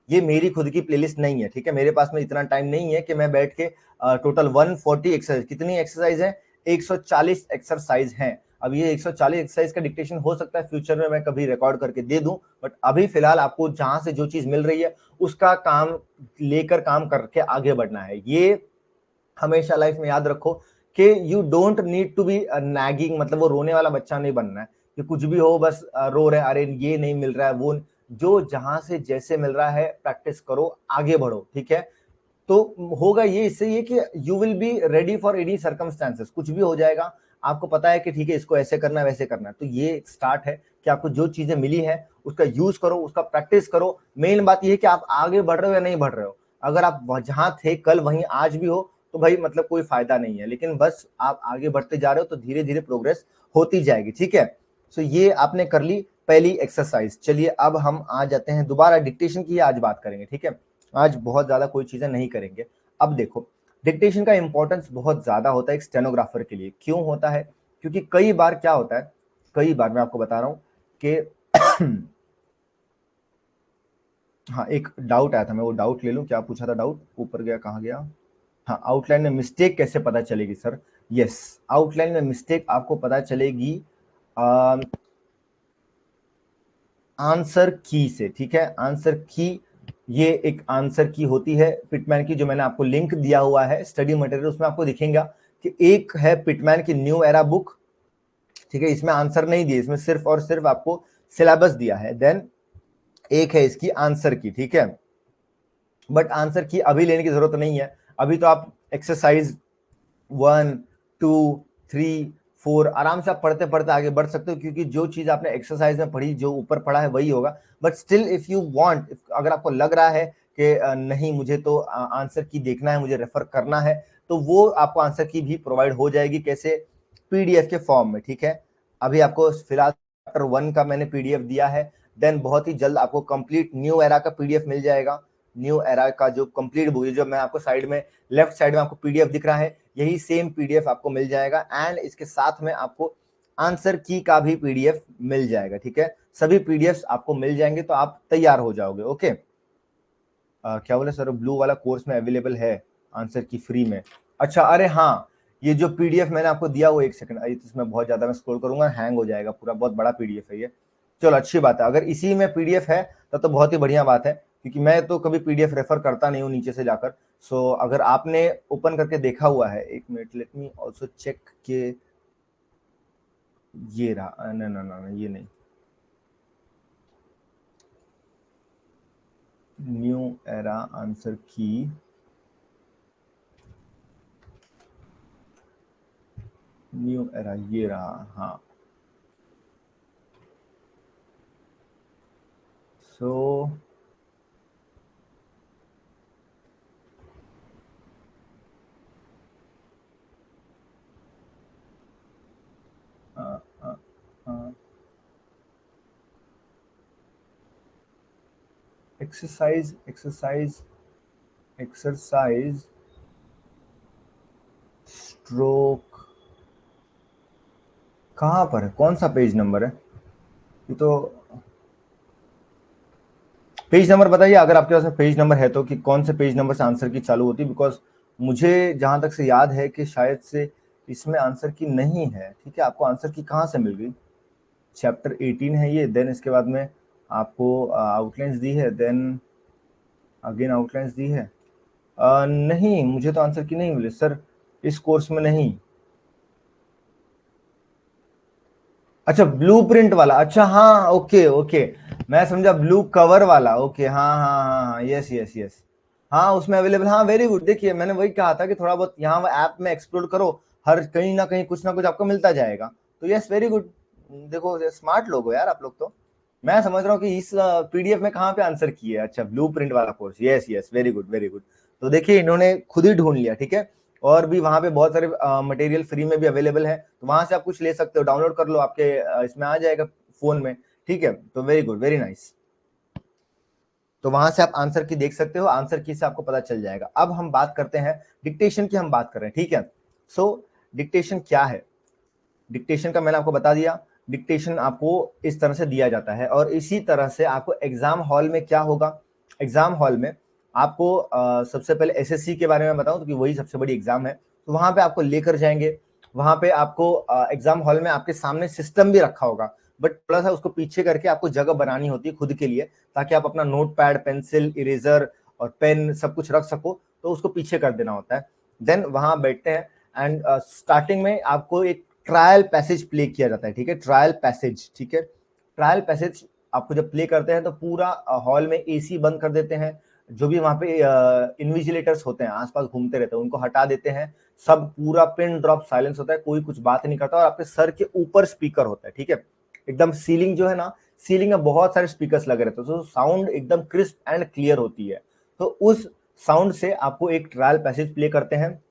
ये मेरी खुद की प्लेलिस्ट नहीं है। ठीक है, मेरे पास में इतना टाइम नहीं है कि मैं बैठ के टोटल 140 एक्सरसाइज, कितनी एक्सरसाइज है, 140 एक्सरसाइज हैं। अब ये 140 एक्सरसाइज का डिक्टेशन हो सकता है फ्यूचर में मैं कभी रिकॉर्ड करके दे दूं, बट अभी फिलहाल आपको जहां से जो चीज मिल रही है उसका काम लेकर काम करके आगे बढ़ना है। ये हमेशा लाइफ में याद रखो कि you don't need to be nagging, मतलब वो रोने वाला बच्चा नहीं बनना है कि कुछ भी हो बस रो रहे, अरे ये नहीं मिल रहा है, वो जो जहां से जैसे मिल रहा है प्रैक्टिस करो, आगे बढ़ो। ठीक है, तो होगा ये, इससे ये कि you will be ready for any circumstances, कुछ भी हो जाएगा, आपको पता है कि ठीक है इसको ऐसे करना है वैसे करना है। तो ये स्टार्ट है कि आपको जो चीजें मिली है उसका यूज करो, उसका प्रैक्टिस करो। मेन बात ये है कि आप आगे बढ़ रहे हो या नहीं बढ़ रहे हो। अगर आप जहां थे कल वहीं आज भी हो तो भाई मतलब कोई फायदा नहीं है, लेकिन बस आप आगे बढ़ते जा रहे हो तो धीरे धीरे प्रोग्रेस होती जाएगी। ठीक है, सो ये आपने कर ली पहली एक्सरसाइज। चलिए अब हम आ जाते हैं दोबारा डिक्टेशन की, आज बात करेंगे। ठीक है, आज बहुत ज्यादा कोई चीजें नहीं करेंगे। अब देखो डिक्टेशन का इंपॉर्टेंस बहुत ज्यादा होता है एक स्टेनोग्राफर के लिए। क्यों होता है? क्योंकि कई बार क्या होता है, कई बार मैं आपको बता रहा हूं कि हाँ एक डाउट आया था, मैं वो डाउट ले लूं, क्या पूछा था डाउट, ऊपर गया कहाँ गया, हाँ आउटलाइन में मिस्टेक कैसे पता चलेगी सर। यस, आउटलाइन में मिस्टेक आपको पता चलेगी आंसर की से। ठीक है, आंसर की, ये एक आंसर की होती है पिटमैन की, जो मैंने आपको लिंक दिया हुआ है स्टडी मटेरियल, उसमें आपको दिखेगा कि एक है पिटमैन की न्यू एरा बुक। ठीक है, इसमें आंसर नहीं दिए, इसमें सिर्फ और सिर्फ आपको सिलेबस दिया है। देन एक है इसकी आंसर की। ठीक है, बट आंसर की अभी लेने की जरूरत नहीं है, अभी तो आप एक्सरसाइज 1 2 3 4 आराम से आप पढ़ते पढ़ते आगे बढ़ सकते हो, क्योंकि जो चीज आपने एक्सरसाइज में पढ़ी, जो ऊपर पढ़ा है वही होगा। But still if you want, अगर आपको लग रहा है कि नहीं मुझे तो आंसर की देखना है, मुझे रेफर करना है, तो वो आपको आंसर की भी प्रोवाइड हो जाएगी। कैसे? पीडीएफ के फॉर्म में। ठीक है, अभी आपको फिलहाल चैप्टर 1 का मैंने पीडीएफ दिया है, देन बहुत ही जल्द आपको कंप्लीट न्यू एरा का पीडीएफ मिल जाएगा। न्यू एरा का जो कंप्लीट बुक है, जो मैं आपको साइड में लेफ्ट साइड में आपको पीडीएफ दिख रहा है, यही सेम पीडीएफ आपको मिल जाएगा। एंड इसके साथ में आपको आंसर की का भी पीडीएफ मिल जाएगा, ठीक है। सभी पीडीएफ आपको मिल जाएंगे तो आप तैयार हो जाओगे। ओके, क्या बोले सर, ब्लू वाला कोर्स में अवेलेबल है आंसर की फ्री में? अच्छा, अरे हाँ, ये जो पीडीएफ मैंने आपको दिया वो, एक सेकंड, इसमें बहुत ज्यादा मैं स्क्रॉल करूंगा हैंग हो जाएगा पूरा, बहुत बड़ा पीडीएफ है ये। चलो अच्छी बात है, अगर इसी में पीडीएफ है तब तो बहुत ही बढ़िया बात है, क्योंकि मैं तो कभी पीडीएफ रेफर करता नहीं हूँ नीचे से जाकर। सो अगर आपने ओपन करके देखा हुआ है, एक minute, let me also check के, ये रहा, ना ना ना ये नहीं, new era answer key, new era ये रहा, हाँ। So exercise exercise exercise stroke कहाँ पर है, कौन सा पेज नंबर है ये? तो पेज नंबर बताइए, अगर आपके पास पेज नंबर है तो, कि कौन से पेज नंबर से आंसर की चालू होती है, बिकॉज मुझे जहां तक से याद है कि शायद से इसमें आंसर की नहीं है, ठीक है। आपको आंसर की कहाँ से मिल गई? चैप्टर 18 है ये, देन इसके बाद में आपको आउटलाइंस दी है, देन अगेन आउटलाइंस दी है। नहीं, मुझे तो आंसर की नहीं मिली सर, इस कोर्स में नहीं। अच्छा, ब्लूप्रिंट वाला, अच्छा हाँ, ओके ओके, मैं समझा ब्लू कवर वाला, ओके, हाँ हाँ हाँ हाँ, यस यस यस, हाँ उसमें अवेलेबल, हाँ वेरी गुड। देखिए मैंने वही कहा था कि थोड़ा बहुत यहाँ ऐप में एक्सप्लोर करो, हर कहीं ना कहीं कुछ ना कुछ आपको मिलता जाएगा। तो यस, वेरी गुड। देखो स्मार्ट लोग हो यार आप लोग तो। मैं समझ रहा हूँ कि इस पीडीएफ में कहाँ पे आंसर किए, अच्छा ब्लू प्रिंट वाला course, yes yes, very good very good. तो देखिए इन्होंने खुद ही ढूंढ लिया, ठीक है। और भी वहां पे बहुत सारे मटेरियल फ्री में भी अवेलेबल है, तो वहां से आप कुछ ले सकते हो, डाउनलोड कर लो, आपके इसमें आ जाएगा फोन में, ठीक है। तो वेरी गुड, वेरी नाइस। तो वहां से आप आंसर की देख सकते हो, आंसर की से आपको पता चल जाएगा। अब हम बात करते हैं डिक्टेशन की, हम बात कर रहे हैं, ठीक है। सो डिक्टेशन क्या है? डिक्टेशन का मैंने आपको बता दिया। डिक्टेशन आपको इस तरह से दिया जाता है, और इसी तरह से आपको एग्जाम हॉल में क्या होगा, एग्जाम हॉल में आपको सबसे पहले एसएससी के बारे में बताऊं तो, कि वही सबसे बड़ी एग्जाम है, तो वहां पे आपको लेकर जाएंगे। वहां पे आपको एग्जाम हॉल में आपके सामने सिस्टम भी रखा होगा, बट थोड़ा सा उसको पीछे करके आपको जगह बनानी होती है खुद के लिए, ताकि आप अपना नोट पैड, पेंसिल, इरेजर और पेन सब कुछ रख सको, तो उसको पीछे कर देना होता है। देन वहां बैठते हैं, एंड स्टार्टिंग में आपको एक ट्रायल पैसेज प्ले किया जाता है, ठीक है, ट्रायल पैसेज, ठीक है। ट्रायल पैसेज आपको जब प्ले करते हैं तो पूरा हॉल में एसी बंद कर देते हैं, जो भी वहां पे इन्विजिलेटर्स होते हैं आसपास घूमते रहते हैं उनको हटा देते हैं, सब पूरा पिन ड्रॉप साइलेंस होता है, कोई कुछ बात नहीं करता, और आपके सर के ऊपर स्पीकर होता है, ठीक है। एकदम सीलिंग जो है ना, सीलिंग में बहुत सारे स्पीकर्स लगे रहते हैं, तो साउंड एकदम क्रिस्प एंड क्लियर होती है। तो उस साउंड से आपको एक ट्रायल पैसेज प्ले करते हैं,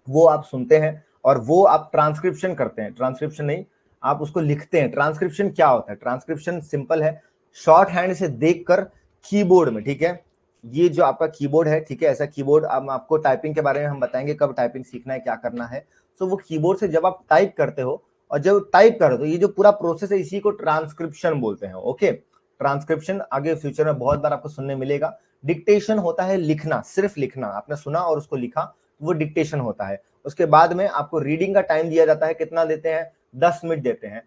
वो आप सुनते हैं, और वो आप ट्रांसक्रिप्शन करते हैं, ट्रांसक्रिप्शन नहीं, आप उसको लिखते हैं। ट्रांसक्रिप्शन क्या होता है? ट्रांसक्रिप्शन सिंपल है, शॉर्ट हैंड से देखकर कीबोर्ड में, ठीक है, ये जो आपका कीबोर्ड है, ठीक है, ऐसा कीबोर्ड, अब आपको टाइपिंग के बारे में हम बताएंगे कब टाइपिंग सीखना है, क्या करना है। तो वो कीबोर्ड से जब आप टाइप करते हो, और जब टाइप करो तो ये जो पूरा प्रोसेस है, इसी को ट्रांसक्रिप्शन बोलते हैं। ओके, ट्रांसक्रिप्शन आगे फ्यूचर में बहुत बार आपको सुनने मिलेगा। डिक्टेशन होता है लिखना, सिर्फ लिखना, आपने सुना और उसको लिखा, वो डिक्टेशन होता है। उसके बाद में आपको रीडिंग का टाइम दिया जाता है, कितना देते हैं? 10 मिनट देते हैं।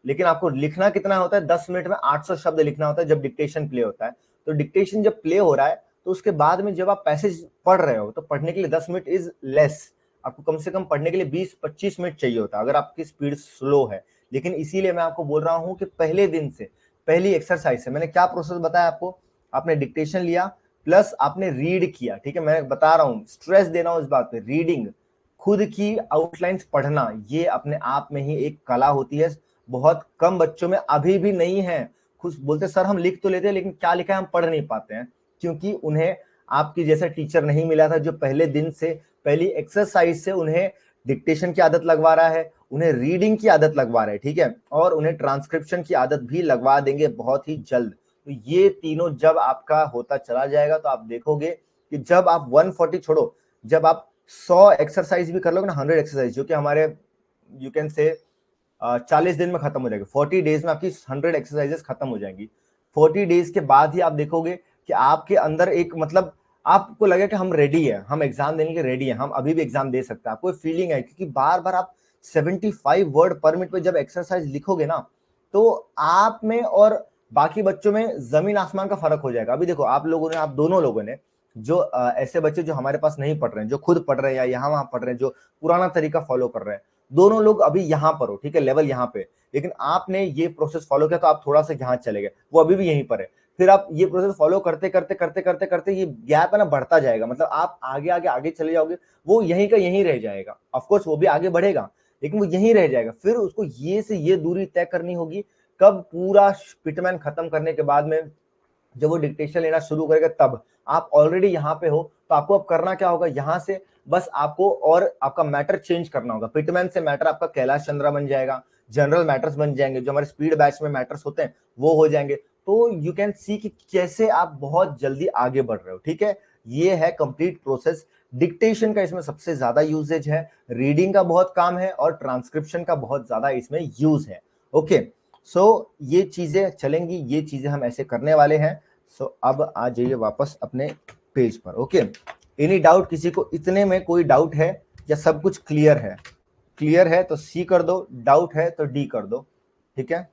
लेकिन आपको लिखना कितना होता है? 10 मिनट में 800 शब्द लिखना होता है जब डिक्टेशन प्ले होता है। तो डिक्टेशन जब प्ले हो रहा है, तो उसके बाद में जब आप पैसेज पढ़ रहे हो, तो पढ़ने के लिए 10 मिनट इज लेस, आपको कम से कम पढ़ने के लिए 20-25 मिनट चाहिए होता है, अगर आपकी स्पीड स्लो है। लेकिन इसीलिए मैं आपको बोल रहा हूं कि पहले दिन से, पहली एक्सरसाइज से मैंने क्या प्रोसेस बताया आपको, आपने डिक्टेशन लिया, प्लस आपने रीड किया, ठीक है। मैं बता रहा हूं, स्ट्रेस दे रहा हूं इस बात पे, रीडिंग, खुद की आउटलाइंस पढ़ना, ये अपने आप में ही एक कला होती है। बहुत कम बच्चों में अभी भी नहीं है। खुद बोलते सर हम लिख तो लेते हैं, लेकिन क्या लिखा है हम पढ़ नहीं पाते हैं, क्योंकि उन्हें आपकी जैसा टीचर नहीं मिला था, जो पहले दिन से, पहली एक्सरसाइज से उन्हें डिक्टेशन की आदत लगवा रहा है, उन्हें रीडिंग की आदत लगवा रहा है, ठीक है, और उन्हें ट्रांसक्रिप्शन की आदत भी लगवा देंगे बहुत ही जल्द। तो ये तीनों जब आपका होता चला जाएगा तो आप देखोगे कि जब आप 140 छोड़ो, जब आप 100 एक्सरसाइज भी कर लोगे ना, 100 एक्सरसाइज, जो कि हमारे यू कैन से 40 दिन में खत्म हो जाएगी, 40 डेज में आपकी 100 एक्सरसाइजेस खत्म हो जाएंगी। 40 डेज के बाद ही आप देखोगे कि आपके अंदर एक मतलब आपको लगे कि हम रेडी है, हम एग्जाम देने के रेडी है, हम अभी भी एग्जाम दे सकते हैं, आपको फीलिंग है, क्योंकि बार बार आप 75 वर्ड पर मिनट पे जब एक्सरसाइज लिखोगे ना, तो आप में और बाकी बच्चों में जमीन आसमान का फर्क हो जाएगा। अभी देखो आप लोगों ने, आप दोनों लोगों ने, जो ऐसे बच्चे जो हमारे पास नहीं पढ़ रहे हैं, जो खुद पढ़ रहे हैं या यहाँ वहां पढ़ रहे हैं, जो पुराना तरीका फॉलो कर रहे हैं, दोनों लोग अभी यहाँ पर हो, ठीक है, लेवल यहाँ पे, लेकिन आपने ये प्रोसेस फॉलो किया तो आप थोड़ा सा यहाँ चले गए, वो अभी भी यहीं पर है। फिर आप ये प्रोसेस फॉलो करते करते करते करते करते ये गैप है ना बढ़ता जाएगा, मतलब आप आगे आगे आगे चले जाओगे, वो यहीं का यहीं रह जाएगा। ऑफकोर्स वो भी आगे बढ़ेगा, लेकिन वो यहीं रह जाएगा। फिर उसको ये से ये दूरी तय करनी होगी, कब पूरा पिटमैन खत्म करने के बाद में जब वो डिक्टेशन लेना शुरू करेगा, तब आप ऑलरेडी यहाँ पे हो, तो आपको अब करना क्या होगा, यहाँ से बस आपको और आपका मैटर चेंज करना होगा। पिटमैन से मैटर आपका कैलाश चंद्रा बन जाएगा, जनरल मैटर्स बन जाएंगे, जो हमारे स्पीड बैच में मैटर्स होते हैं वो हो जाएंगे। तो यू कैन सी कि कैसे आप बहुत जल्दी आगे बढ़ रहे हो, ठीक है। ये है कंप्लीट प्रोसेस। डिक्टेशन का इसमें सबसे ज्यादा यूजेज है, रीडिंग का बहुत काम है और ट्रांसक्रिप्शन का बहुत ज्यादा इसमें यूज है। ओके, सो ये चीजें चलेंगी, ये चीजें हम ऐसे करने वाले हैं। सो अब आ जाइए वापस अपने पेज पर। ओके, एनी डाउट, किसी को इतने में कोई डाउट है या सब कुछ क्लियर है? क्लियर है तो सी कर दो, डाउट है तो डी कर दो, ठीक है।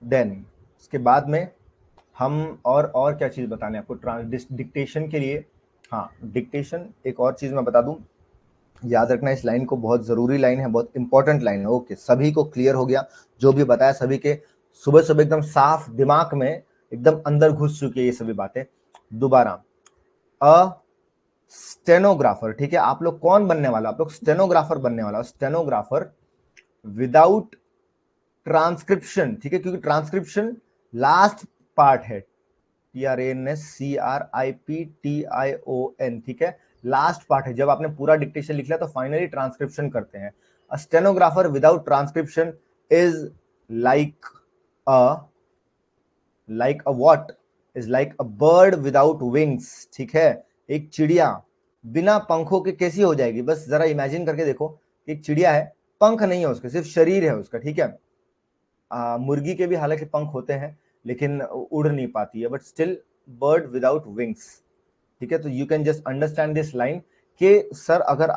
देन इसके बाद में हम और क्या चीज बताने आपको डिक्टेशन के लिए। हाँ, डिक्टेशन एक और चीज मैं बता दूं, याद रखना इस लाइन को, बहुत जरूरी लाइन है, बहुत इंपॉर्टेंट लाइन है। ओके, सभी को क्लियर हो गया, जो भी बताया सभी के सुबह सुबह एकदम साफ दिमाग में एकदम अंदर घुस चुकी है ये सभी बातें। दोबारा, अ स्टेनोग्राफर, ठीक है, आप लोग कौन बनने वाला, आप लोग स्टेनोग्राफर बनने वाला, स्टेनोग्राफर विदाउट ट्रांसक्रिप्शन, ठीक है, क्योंकि ट्रांसक्रिप्शन लास्ट पार्ट है, TRANSCRIPTION, ठीक है, लास्ट पार्ट है। जब आपने पूरा डिक्टेशन लिख लिया तो फाइनली ट्रांसक्रिप्शन करते हैं। A stenographer without transcription is like a what, is like a bird without wings, ठीक है। एक चिड़िया बिना पंखों के कैसी हो जाएगी, बस जरा इमेजिन करके देखो, एक चिड़िया है, पंख नहीं है उसके, सिर्फ शरीर है उसका, ठीक है। मुर्गी के भी हालांकि पंख होते हैं लेकिन उड़ नहीं पाती है, but still bird without wings, ठीक है। तो you can just understand this line कि सर अगर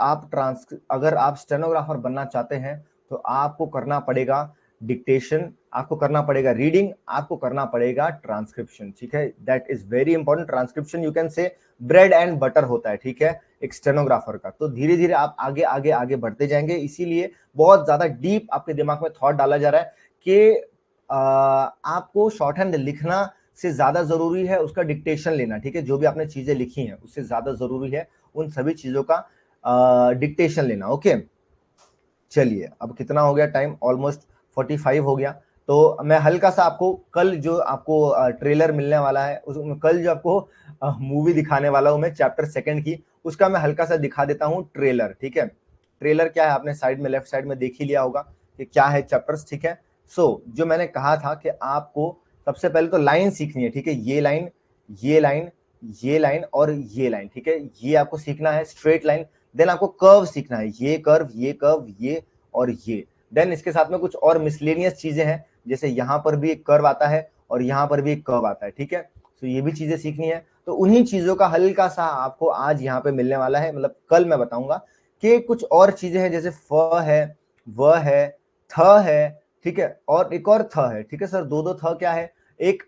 आप स्टेनोग्राफर बनना चाहते हैं तो आपको करना पड़ेगा डिक्टेशन, आपको करना पड़ेगा रीडिंग, आपको करना पड़ेगा ट्रांसक्रिप्शन, ठीक है। That is very important. Transcription you can say bread and butter होता है, ठीक है, एक स्टेनोग्राफर का। तो धीरे धीरे आप आगे आगे आगे बढ़ते जाएंगे, इसीलिए बहुत ज्यादा डीप आपके दिमाग में थॉट डाला जा रहा है कि आपको शॉर्ट हैंड लिखना से ज्यादा जरूरी है उसका डिक्टेशन लेना, ठीक है। जो भी आपने चीजें लिखी हैं उससे ज्यादा जरूरी है उन सभी चीजों का डिक्टेशन लेना। ओके, चलिए अब कितना हो गया टाइम, ऑलमोस्ट 45 हो गया। तो मैं हल्का सा आपको कल जो आपको ट्रेलर मिलने वाला है, उस कल जो आपको मूवी दिखाने वाला हूं मैं चैप्टर 2 की, उसका मैं हल्का सा दिखा देता हूं ट्रेलर, ठीक है। ट्रेलर क्या है, आपने साइड में लेफ्ट साइड में देख ही लिया होगा कि क्या है चैप्टर्स, ठीक है। सो जो मैंने कहा था कि आपको सबसे पहले तो लाइन सीखनी है, ठीक है, ये लाइन, ये लाइन, ये लाइन और ये लाइन, ठीक है, ये आपको सीखना है स्ट्रेट लाइन। देन आपको कर्व सीखना है, ये कर्व, ये कर्व, ये और ये। देन इसके साथ में कुछ और मिसलेनियस चीजें हैं, जैसे यहां पर भी एक कर्व आता है और यहां पर भी एक कर्व आता है, ठीक है। तो ये भी चीजें सीखनी है। तो उन्हीं चीजों का हल्का सा आपको आज यहाँ पे मिलने वाला है, मतलब कल मैं बताऊंगा कि कुछ और चीजें हैं, जैसे फ है, व है, थ है, ठीक है, और एक और थ है, ठीक है। सर दो दो थ क्या है, एक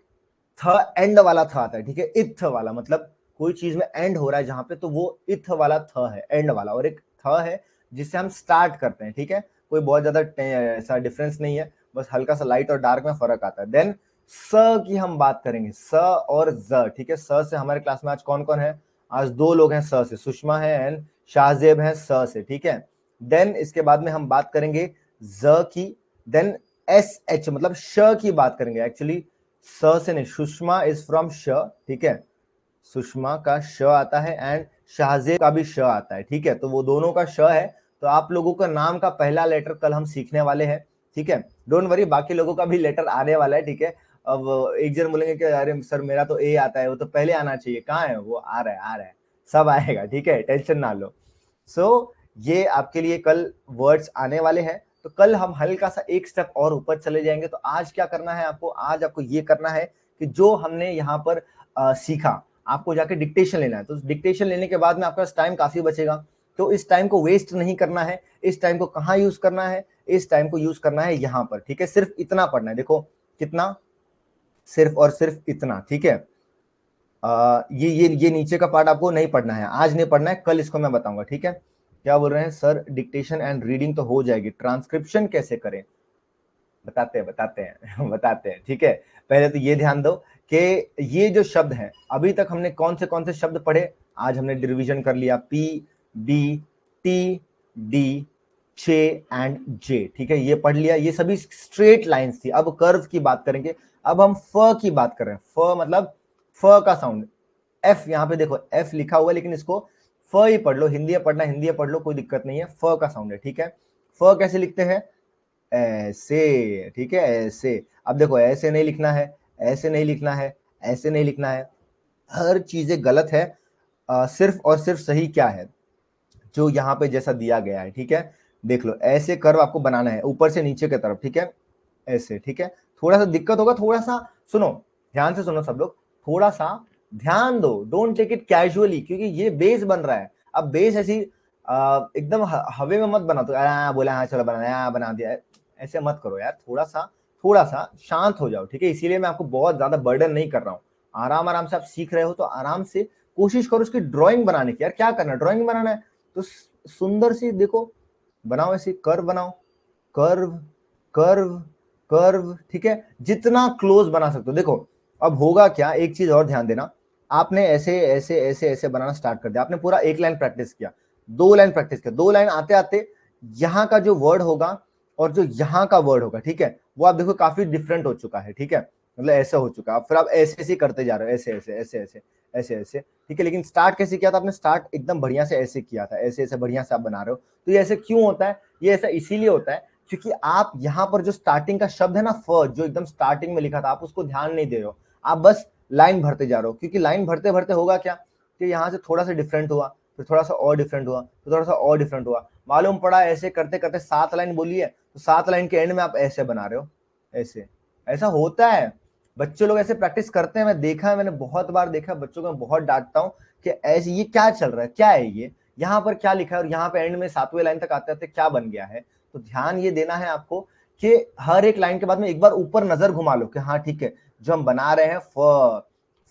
थ एंड वाला थ आता है, ठीक है, इथ वाला, मतलब कोई चीज में एंड हो रहा है जहां पे, तो वो इथ वाला थ है, एंड वाला। और एक थ है जिससे हम स्टार्ट करते हैं, ठीक है। कोई बहुत ज्यादा ऐसा डिफरेंस नहीं है, बस हल्का सा लाइट और डार्क में फर्क आता है। देन स की हम बात करेंगे, स और ज, ठीक है। स से हमारे क्लास में आज कौन कौन है, आज दो लोग हैं स से, सुषमा है एंड शाहजेब है स से, ठीक है। देन इसके बाद में हम बात करेंगे ज की। देन एस एच मतलब श की बात करेंगे, एक्चुअली स से नहीं, सुषमा इज फ्रॉम श, ठीक है, सुषमा का श आता है एंड शाहजेब का भी श आता है, ठीक है। तो वो दोनों का श है। तो आप लोगों का नाम का पहला लेटर कल हम सीखने वाले हैं, ठीक है, डोंट वरी, बाकी लोगों का भी लेटर आने वाला है, ठीक है। अब एक जन बोलेंगे कि अरे सर मेरा तो ए आता है, वो तो पहले आना चाहिए, कहाँ है वो, आ रहा है आ रहा है, सब आएगा, ठीक है, टेंशन ना लो। सो ये आपके लिए कल वर्ड्स आने वाले हैं, तो कल हम हल्का सा एक स्टेप और ऊपर चले जाएंगे। तो आज क्या करना है आपको, आज आपको ये करना है कि जो हमने यहाँ पर सीखा, आपको जाके डिक्टेशन लेना है। तो डिक्टेशन लेने के बाद में आपका टाइम काफी बचेगा, तो इस टाइम को वेस्ट नहीं करना है। इस टाइम को कहाँ यूज करना है, इस टाइम को यूज करना है यहाँ पर, ठीक है। सिर्फ इतना पढ़ना है, देखो कितना, सिर्फ और सिर्फ इतना, ठीक है। ये नीचे का पार्ट आपको नहीं पढ़ना है, आज नहीं पढ़ना है, कल इसको मैं बताऊंगा, ठीक है। क्या बोल रहे हैं सर, डिक्टेशन एंड रीडिंग तो हो जाएगी, ट्रांसक्रिप्शन कैसे करें, बताते हैं बताते हैं बताते हैं, ठीक है। पहले तो ये ध्यान दो कि ये जो शब्द हैं, अभी तक हमने कौन से शब्द पढ़े, आज हमने डिवीजन कर लिया, पी बी टी डी चे एंड जे, ठीक है, ये पढ़ लिया, ये सभी स्ट्रेट लाइंस थी। अब कर्व की बात करेंगे, अब हम फ की बात कर रहे हैं। फ मतलब फ का साउंड, एफ, यहाँ पे देखो एफ लिखा हुआ है, लेकिन इसको फ ही पढ़ लो, हिंदी पढ़ना हिंदी पढ़ लो, कोई दिक्कत नहीं है, फ का साउंड है, ठीक है। फ कैसे लिखते हैं, ऐसे, ठीक है, ऐसे। अब देखो ऐसे नहीं लिखना है, ऐसे नहीं लिखना है, ऐसे नहीं लिखना है, हर चीजें गलत है। सिर्फ और सिर्फ सही क्या है, जो यहाँ पे जैसा दिया गया है, ठीक है। देख लो, ऐसे कर्व आपको बनाना है ऊपर से नीचे की तरफ, ठीक है, ऐसे, ठीक है। थोड़ा सा दिक्कत होगा, थोड़ा सा सुनो, ध्यान से सुनो सब लोग, थोड़ा सा ध्यान दो, डोंट टेक इट कैजुअली, क्योंकि ये बेस बन रहा है। अब बेस ऐसी एकदम हवे में मत बना, तो बोला हाँ चलो बना दिया, ऐसे मत करो यार, थोड़ा सा शांत हो जाओ, ठीक है। इसीलिए मैं आपको बहुत ज्यादा बर्डन नहीं कर रहा हूँ, आराम आराम से आप सीख रहे हो, तो आराम से कोशिश करो उसकी ड्राइंग बनाने की। यार क्या करना है, ड्राइंग बनाना है, तो सुंदर सी देखो बनाओ, ऐसी कर्व बनाओ, कर्व कर्व कर्व, ठीक है, जितना क्लोज बना सकते हो। देखो अब होगा क्या, एक चीज और ध्यान देना, आपने ऐसे ऐसे ऐसे ऐसे बनाना स्टार्ट कर दिया, आपने पूरा एक लाइन प्रैक्टिस किया, दो लाइन प्रैक्टिस किया, दो लाइन आते आते यहाँ का जो वर्ड होगा और जो यहाँ का वर्ड होगा, ठीक है, वो आप देखो काफी डिफरेंट हो चुका है, ठीक है, मतलब ऐसा हो चुका है। फिर आप ऐसे ऐसे करते जा रहे हो, ऐसे ऐसे ऐसे ऐसे ऐसे ऐसे, ठीक है। लेकिन स्टार्ट कैसे किया था आपने, स्टार्ट एकदम बढ़िया से ऐसे किया था, ऐसे ऐसे बढ़िया से आप बना रहे हो। तो ये ऐसे क्यों होता है, ये ऐसा इसीलिए होता है क्योंकि आप यहाँ पर जो स्टार्टिंग का शब्द है ना, फ, जो एकदम स्टार्टिंग में लिखा था, आप उसको ध्यान नहीं दे रहे हो, आप बस लाइन भरते जा रहे हो। क्योंकि लाइन भरते भरते होगा क्या कि यहाँ से थोड़ा सा डिफरेंट हुआ, फिर थोड़ा सा और डिफरेंट हुआ, फिर थोड़ा सा और डिफरेंट हुआ, मालूम पड़ा ऐसे करते करते 7 लाइन बोली है, तो 7 लाइन के एंड में आप ऐसे बना रहे हो, ऐसे। ऐसा होता है, बच्चे लोग ऐसे प्रैक्टिस करते हैं, मैं देखा है, मैंने बहुत बार देखा है, बच्चों को मैं बहुत डांटता हूँ कि ऐसे ये क्या चल रहा है, क्या है ये, यहाँ पर क्या लिखा है, और यहाँ पे एंड में 7वें लाइन तक आते आते क्या बन गया है। तो ध्यान ये देना है आपको कि हर एक लाइन के बाद में एक बार ऊपर नजर घुमा लो कि हाँ ठीक है, जो हम बना रहे हैं फ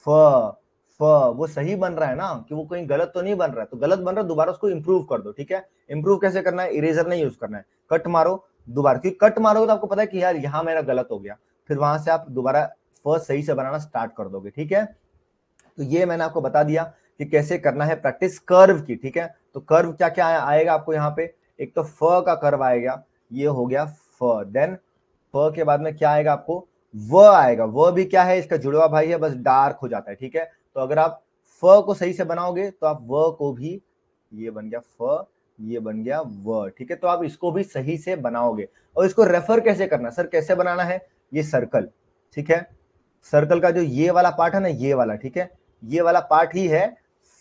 फ फ, वो सही बन रहा है ना, कि वो कहीं गलत तो नहीं बन रहा है, तो गलत बन रहा है दोबारा उसको इंप्रूव कर दो, ठीक है। इंप्रूव कैसे करना है, इरेजर नहीं यूज करना है, कट मारो दोबारा, क्योंकि कट मारोगे तो आपको पता है कि यार यहाँ मेरा गलत हो गया, फिर वहां से आप दोबारा फर्स्ट सही से बनाना स्टार्ट कर दोगे, ठीक है। तो ये मैंने आपको बता दिया कि कैसे करना है प्रैक्टिस कर्व की, ठीक है। तो कर्व क्या क्या आएगा आपको यहाँ पे, एक तो फ का कर्व आएगा, ये हो गया फ, देन फ के बाद में क्या आएगा आपको, व आएगा, व भी क्या है, इसका जुड़वा भाई है, बस डार्क हो जाता है, ठीक है। तो अगर आप फ को सही से बनाओगे तो आप व को भी, ये बन गया फ, ये बन गया व, ठीक है। तो आप इसको भी सही से बनाओगे। और इसको रेफर कैसे करना, सर कैसे बनाना है, ये सर्कल, ठीक है, सर्कल का जो ये वाला पार्ट है ना, ये वाला, ठीक है, ये वाला पार्ट ही है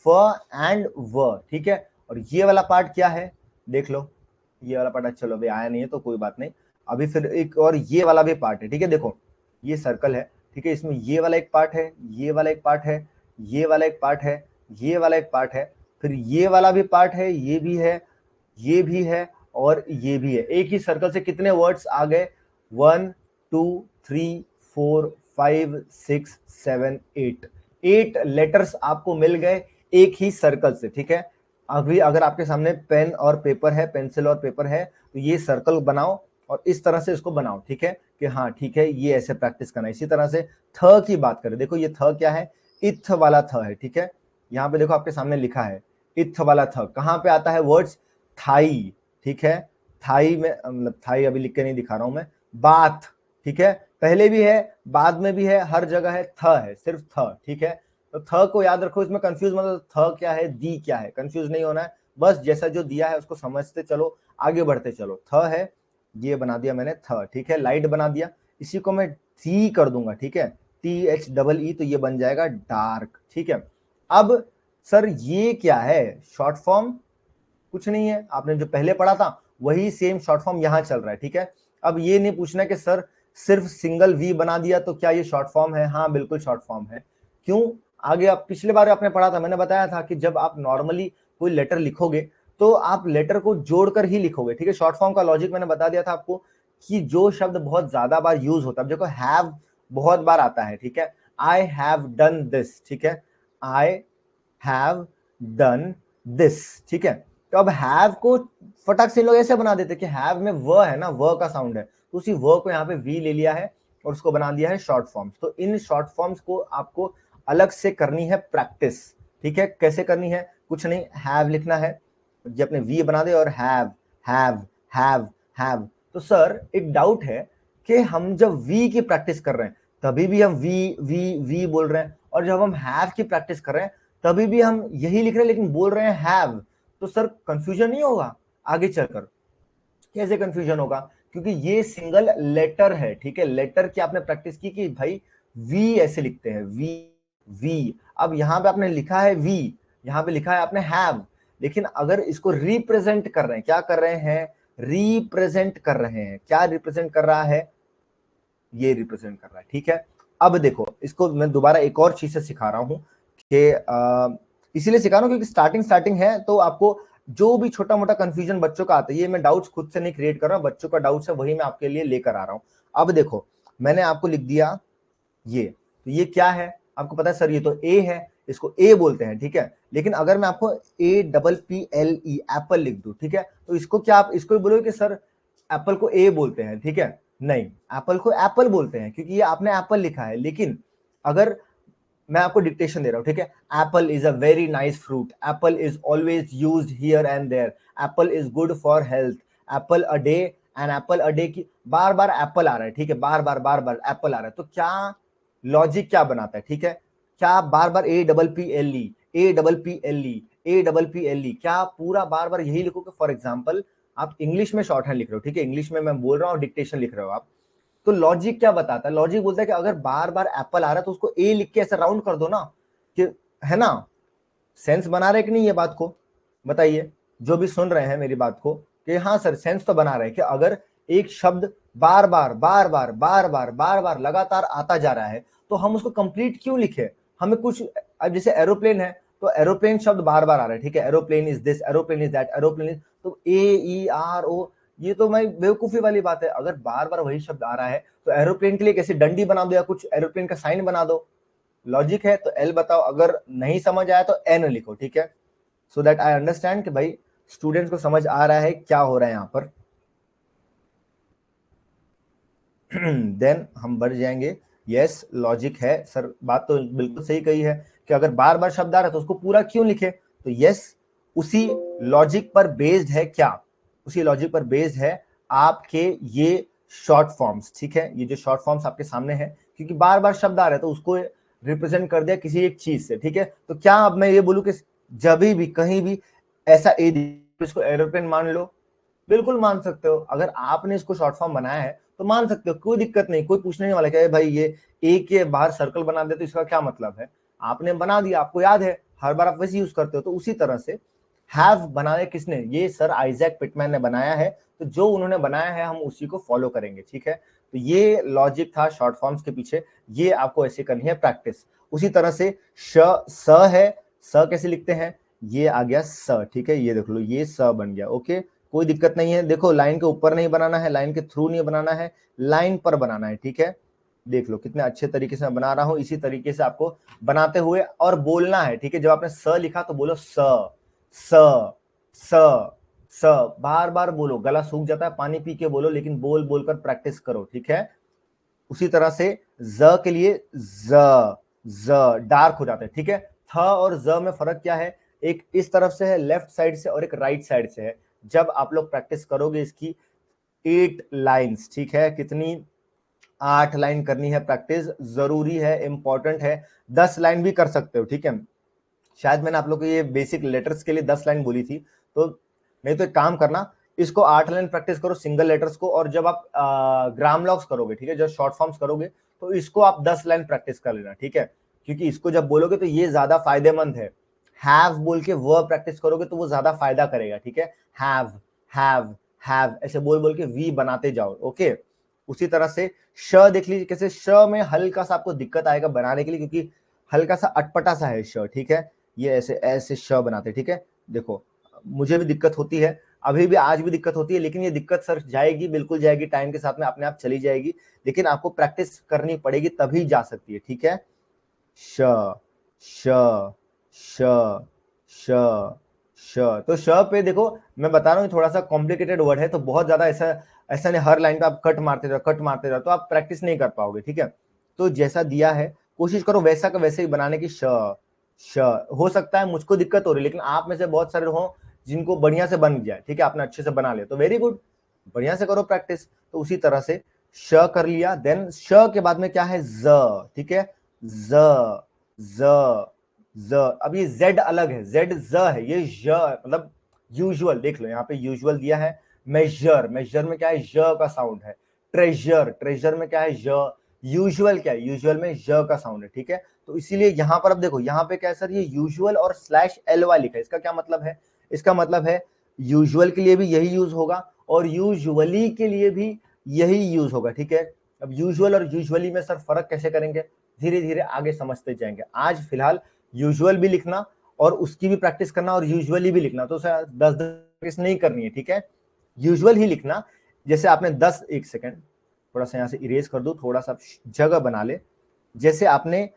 फ एंड व, ठीक है। और ये वाला पार्ट क्या है, देख लो, ये वाला पार्ट, चलो अभी आया नहीं है तो कोई बात नहीं, अभी फिर एक और ये वाला भी पार्ट है, ठीक है। देखो ये सर्कल है, ठीक है, इसमें ये वाला एक पार्ट है, ये वाला एक पार्ट है, ये वाला एक पार्ट है, ये वाला एक पार्ट है, फिर ये वाला भी पार्ट है, ये भी है, ये भी है, और ये भी है। एक ही सर्कल से कितने वर्ड्स आ गए, 1 2 3 4 5 6 7 8, 8 लेटर्स आपको मिल गए एक ही सर्कल से, ठीक है। अभी अगर आपके सामने पेन और पेपर है, पेंसिल और पेपर है, तो ये सर्कल बनाओ और इस तरह से इसको बनाओ, ठीक है, कि हाँ ठीक है, ये ऐसे प्रैक्टिस करना है। इसी तरह से थ की बात करें, देखो ये थ क्या है, इथ वाला थ है, ठीक है। यहाँ पे देखो आपके सामने लिखा है इथ वाला थ, कहाँ पे आता है वर्ड्स, थाई, ठीक है, थाई में, मतलब थाई अभी लिख के नहीं दिखा रहा हूं मैं, बात, ठीक है, पहले भी है बाद में भी है, हर जगह है, थ है, सिर्फ थ, ठीक है। तो थ को याद रखो, इसमें कंफ्यूज मतलब थ क्या है दी क्या है, कंफ्यूज नहीं होना है, बस जैसा जो दिया है उसको समझते चलो, आगे बढ़ते चलो। थ है, ये बना दिया मैंने थ, ठीक है, लाइट बना दिया, इसी को मैं टी कर दूंगा, ठीक है, THEE, तो ये बन जाएगा डार्क, ठीक है। अब सर ये क्या है, शॉर्ट फॉर्म कुछ नहीं है, आपने जो पहले पढ़ा था वही सेम शॉर्ट फॉर्म यहां चल रहा है, ठीक है। अब ये नहीं पूछना कि सर सिर्फ सिंगल वी बना दिया तो क्या ये शॉर्ट फॉर्म है, हाँ बिल्कुल शॉर्ट फॉर्म है। क्यों, आगे आप पिछले बार आपने पढ़ा था, मैंने बताया था कि जब आप नॉर्मली कोई लेटर लिखोगे तो आप लेटर को जोड़कर ही लिखोगे, ठीक है। शॉर्ट फॉर्म का लॉजिक मैंने बता दिया था आपको कि जो शब्द बहुत ज्यादा बार यूज होता है, देखो हैव बहुत बार आता है, ठीक है, आई हैव डन दिस, ठीक है, आई हैव डन दिस, ठीक है। तो अब हैव को फटाक से लोग ऐसे बना देते कि हैव में व है ना, व का साउंड है, तो उसी व को यहाँ पे वी ले लिया है और उसको बना दिया है शॉर्ट फॉर्म्स। तो इन शॉर्ट फॉर्म्स को आपको अलग से करनी है प्रैक्टिस, ठीक है। कैसे करनी है, कुछ नहीं, हैव लिखना है, ये अपने वी बना दे और हैव हैव हैव हैव। तो सर एक डाउट है कि हम जब वी की प्रैक्टिस कर रहे हैं तभी भी हम वी वी वी बोल रहे हैं, और जब हम हैव की प्रैक्टिस कर रहे हैं तभी भी हम यही लिख रहे हैं लेकिन बोल रहे हैं हैव। तो सर कंफ्यूजन नहीं होगा आगे चलकर, कैसे कंफ्यूजन होगा, क्योंकि ये सिंगल लेटर है, ठीक है। लेटर की आपने प्रैक्टिस की कि भाई वी ऐसे लिखते हैं, वी वी। अब यहां पे आपने लिखा है वी, यहां पे लिखा है आपने हैव, लेकिन अगर इसको रिप्रेजेंट कर रहे हैं, क्या कर रहे हैं, रिप्रेजेंट कर रहे हैं, क्या रिप्रेजेंट कर रहा है, ये रिप्रेजेंट कर रहा है, ठीक है। अब देखो इसको मैं दोबारा एक और चीज से सिखा रहा हूं कि इसीलिए सिखा रहा हूं क्योंकि स्टार्टिंग है, तो आपको जो भी छोटा मोटा कंफ्यूजन बच्चों का आता है, ये मैं डाउट्स खुद से नहीं क्रिएट कर रहा हूं, बच्चों का डाउट्स है वही मैं आपके लिए लेकर आ रहा हूं। अब देखो मैंने आपको लिख दिया ये, तो ये क्या है, आपको पता है सर ये तो ए है, इसको ए बोलते हैं, ठीक है। लेकिन अगर मैं आपको APPLE एप्पल लिख दूं, ठीक है, तो इसको क्या आप इसको बोलोगे कि सर एप्पल को ए बोलते हैं, ठीक है, नहीं, एप्पल को एप्पल बोलते हैं क्योंकि ये आपने एप्पल लिखा है। लेकिन अगर मैं आपको डिक्टेशन दे रहा हूं, ठीक है, apple is a very nice fruit, apple is always used here and there, apple is good for health, apple a day, and apple a day की बार बार एप्पल आ रहा है, ठीक है, बार बार एप्पल आ रहा है, तो क्या लॉजिक क्या बनाता है, ठीक है, क्या बार बार APPLE APPLE APPLE, क्या पूरा बार बार यही लिखोगे। फॉर एग्जाम्पल आप इंग्लिश में शॉर्ट हैंड लिख रहे हो, ठीक है, इंग्लिश में मैं बोल रहा हूँ, डिक्टेशन लिख रहे हो आप, तो लॉजिक क्या बताता है, लॉजिक बोलता है कि अगर बार बार एप्पल आ रहा है तो उसको ए लिख के ऐसे राउंड कर दो ना, कि है ना, सेंस बना रहे कि नहीं ये बात को, बताइए जो भी सुन रहे हैं मेरी बात को, कि हाँ सर सेंस तो बना रहे हैं कि अगर एक शब्द बार बार लगातार आता जा रहा है तो हम उसको कंप्लीट क्यों लिखे, हमें कुछ, अब जैसे एरोप्लेन है तो एरोप्लेन शब्द बार बार आ रहा है, ठीक है, aeroplane is this, aeroplane is that, aeroplane is, तो AERO, ये तो मैं बेवकूफी वाली बात है, अगर बार बार वही शब्द आ रहा है तो एरोप्लेन के लिए कैसे डंडी बना दो या कुछ एरोप्लेन का साइन बना दो, लॉजिक है। तो एल बताओ, अगर नहीं समझ आया तो एन लिखो, ठीक है, सो दैट आई अंडरस्टैंड कि भाई स्टूडेंट्स को समझ आ रहा है क्या हो रहा है यहां पर। देन हम बढ़ जाएंगे, यस लॉजिक है सर, बात तो बिल्कुल सही कही है कि अगर बार बार शब्द आ रहा है तो उसको पूरा क्यों लिखे, तो यस उसी लॉजिक पर बेस्ड है, क्या उसी लॉजिक पर बेस्ड है आपके ये शॉर्ट फॉर्म्स, ठीक है, ये जो शॉर्ट फॉर्म्स आपके सामने है, क्योंकि बार बार शब्द आ रहे हैं तो उसको रिप्रेजेंट कर दिया किसी एक चीज से, ठीक है। तो क्या अब मैं ये बोलूं कि जब भी कहीं भी ऐसा ए, इसको एरोप्लेन मान लो, बिल्कुल मान सकते हो, अगर आपने इसको शॉर्ट फॉर्म बनाया है तो मान सकते हो, कोई दिक्कत नहीं, कोई पूछने नहीं वाला कि भाई ये ए के बाहर सर्कल बना दे तो इसका क्या मतलब है, आपने बना दिया, आपको याद है, हर बार आप वैसे यूज करते हो। तो उसी तरह से हैव बनाया किसने, ये सर आइजैक पिटमैन ने बनाया है, तो जो उन्होंने बनाया है हम उसी को फॉलो करेंगे, ठीक है। तो ये लॉजिक था शॉर्ट फॉर्म्स के पीछे, ये आपको ऐसे करनी है प्रैक्टिस। उसी तरह से स है, स कैसे लिखते हैं, ये आ गया स, ठीक है, ये देख लो ये स बन गया, ओके, कोई दिक्कत नहीं है। देखो लाइन के ऊपर नहीं बनाना है, लाइन के थ्रू नहीं बनाना है, लाइन पर बनाना है, ठीक है। देख लो कितने अच्छे तरीके से मैं बना रहा हूं, इसी तरीके से आपको बनाते हुए और बोलना है, ठीक है। जब आपने स लिखा तो बोलो स स स स, बार बार बोलो, गला सूख जाता है, पानी पी के बोलो, लेकिन बोल बोलकर प्रैक्टिस करो, ठीक है। उसी तरह से ज के लिए ज डार्क हो जाता है, ठीक है। थ और ज में फर्क क्या है, एक इस तरफ से है लेफ्ट साइड से और एक राइट साइड से है। जब आप लोग प्रैक्टिस करोगे इसकी 8 लाइंस, ठीक है, कितनी 8 लाइन करनी है प्रैक्टिस, जरूरी है, इंपॉर्टेंट है। 10 लाइन भी कर सकते हो, ठीक है, शायद मैंने आप लोग को ये बेसिक लेटर्स के लिए 10 लाइन बोली थी, तो नहीं तो एक काम करना, इसको 8 लाइन प्रैक्टिस करो सिंगल लेटर्स को, और जब आप ग्राम लॉक्स करोगे, ठीक है, जब शॉर्ट फॉर्म्स करोगे तो इसको आप 10 लाइन प्रैक्टिस कर लेना, ठीक है, क्योंकि इसको जब बोलोगे तो ये ज्यादा फायदेमंद है। हैव बोल के वर्ब प्रैक्टिस करोगे तो वो ज्यादा फायदा करेगा, ठीक है। हैव, हैव, हैव ऐसे बोल बोल के वी बनाते जाओ, ओके। उसी तरह से श देख लीजिए कैसे, श में हल्का सा आपको दिक्कत आएगा बनाने के लिए, क्योंकि हल्का सा अटपटा सा है श, ठीक है। ये ऐसे ऐसे श बनाते, ठीक है। देखो मुझे भी दिक्कत होती है, अभी भी आज भी दिक्कत होती है, लेकिन ये दिक्कत सर जाएगी, बिल्कुल जाएगी, टाइम के साथ में अपने आप चली जाएगी, लेकिन आपको प्रैक्टिस करनी पड़ेगी तभी जा सकती है, ठीक है। श, श, श, श, श। तो श पे देखो मैं बता रहा हूँ थोड़ा सा कॉम्प्लिकेटेड वर्ड है, तो बहुत ज्यादा ऐसा ऐसा नहीं हर लाइन पे आप कट मारते जाओ, कट मारते जाओ, तो आप प्रैक्टिस नहीं कर पाओगे, ठीक है। तो जैसा दिया है कोशिश करो वैसा का वैसे ही बनाने की। श, श। हो सकता है मुझको दिक्कत हो रही है, लेकिन आप में से बहुत सारे हो जिनको बढ़िया से बन जाए, ठीक है, आपने अच्छे से बना लिया तो वेरी गुड, बढ़िया से करो प्रैक्टिस। तो उसी तरह से श कर लिया, देन श के बाद में क्या है, ज, ठीक है। ज, ज, ज। अब ये जेड अलग है, जेड ज है, ये ज मतलब यूजुअल, देख लो यहाँ पे यूजुअल दिया है। मेजर, मेजर में क्या है, ज का साउंड है। ट्रेजर, ट्रेजर में क्या है, ज। यूजुअल क्या है, यूजुअल में ज का साउंड है, ठीक है। तो इसीलिए यहां पर अब देखो यहाँ पे क्या है सर, ये यूजुअल और स्लैश एल वाई लिखा है, इसका क्या मतलब है, इसका मतलब है यूजुअल के लिए भी यही यूज होगा और यूजुअली के लिए भी यही यूज होगा, ठीक है। अब यूजुअल और यूजुअली में सर फर्क कैसे करेंगे, धीरे धीरे आगे समझते जाएंगे। आज फिलहाल यूजुअल भी लिखना और उसकी भी प्रैक्टिस करना और यूजुअली भी लिखना, तो सर 10 प्रैक्टिस नहीं करनी है, ठीक है। यूजुअल ही लिखना, जैसे आपने 10, एक सेकेंड थोड़ा सा यहाँ से इरेज कर दो, थोड़ा सा जगह बना ले। जैसे आपने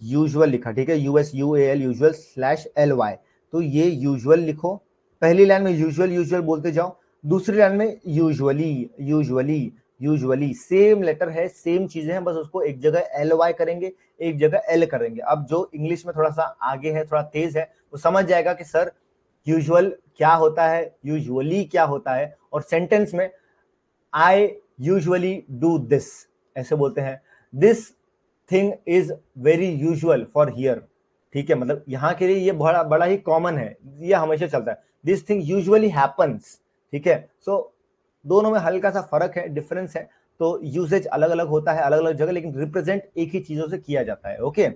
यूजुअल लिखा, ठीक है, USUAL यूजुअल स्लैश LY, तो ये यूजुअल लिखो, पहली लाइन में यूजुअल यूजुअल बोलते जाओ, दूसरी लाइन में usually usually usually, same letter है, सेम चीजें हैं, बस उसको एक जगह LY करेंगे, एक जगह L करेंगे। अब जो इंग्लिश में थोड़ा सा आगे है, थोड़ा तेज है, वो समझ जाएगा कि सर यूजुअल क्या होता है, यूजुअली क्या होता है, और सेंटेंस में आई यूजुअली डू दिस ऐसे बोलते हैं, this thing is very usual for here, ठीक है, मतलब यहाँ के लिए ये बड़ा बड़ा ही कॉमन है, ये हमेशा चलता है, दिस थिंग यूजुअली हैपन्स, ठीक है। सो दोनों में हल्का सा फर्क है, डिफरेंस है, तो यूसेज अलग अलग होता है अलग अलग जगह, लेकिन रिप्रेजेंट एक ही चीजों से किया जाता है, ओके।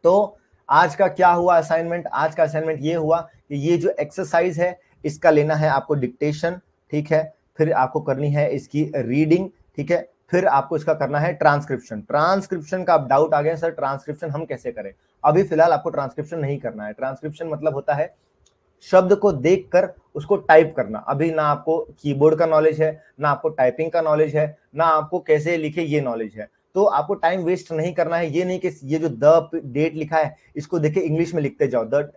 तो आज का क्या हुआ असाइनमेंट, आज का असाइनमेंट ये हुआ कि ये जो एक्सरसाइज है इसका लेना है आपको डिक्टेशन, ठीक है, फिर आपको करनी है इसकी रीडिंग, ठीक है, फिर आपको इसका करना है ट्रांसक्रिप्शन। ट्रांसक्रिप्शन का अब डाउट आ गया सर ट्रांसक्रिप्शन हम कैसे करें, अभी फिलहाल आपको ट्रांसक्रिप्शन नहीं करना है। ट्रांसक्रिप्शन मतलब होता है शब्द को देखकर उसको टाइप करना। अभी ना आपको कीबोर्ड का नॉलेज है, ना आपको टाइपिंग का नॉलेज है, ना आपको कैसे लिखे ये नॉलेज है, तो आपको टाइम वेस्ट नहीं करना है। ये नहीं कि ये जो द डेट लिखा है इसको देखे इंग्लिश में लिखते जाओ, द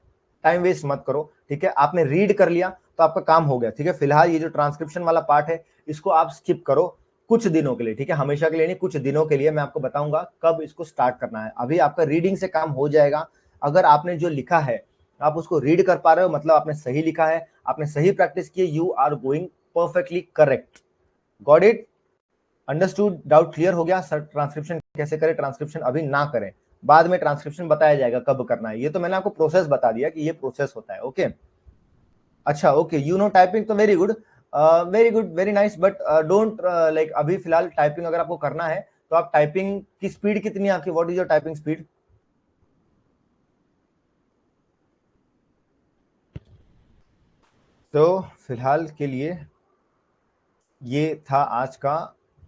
टाइम वेस्ट मत करो, ठीक है। आपने रीड कर लिया तो आपका काम हो गया, ठीक है। फिलहाल ये जो ट्रांसक्रिप्शन वाला पार्ट है इसको आप स्किप करो कुछ दिनों के लिए, ठीक है, हमेशा के लिए नहीं, कुछ दिनों के लिए। मैं आपको बताऊंगा कब इसको स्टार्ट करना है। अभी आपका रीडिंग से काम हो जाएगा। अगर आपने जो लिखा है आप उसको रीड कर पा रहे हो, मतलब आपने सही लिखा है, आपने सही प्रैक्टिस की, you are going perfectly correct. Got it, understood, doubt clear हो गया। सर ट्रांसक्रिप्शन कैसे करें, ट्रांसक्रिप्शन अभी ना करें, बाद में ट्रांसक्रिप्शन बताया जाएगा कब करना है। ये तो मैंने आपको प्रोसेस बता दिया कि ये प्रोसेस होता है, ओके। अच्छा ओके, यू नो टाइपिंग, तो very good, very good, very nice, but don't like अभी फिलहाल टाइपिंग अगर आपको करना है तो आप टाइपिंग की स्पीड कितनी है आपकी, what is your typing speed? तो फिलहाल के लिए ये था आज का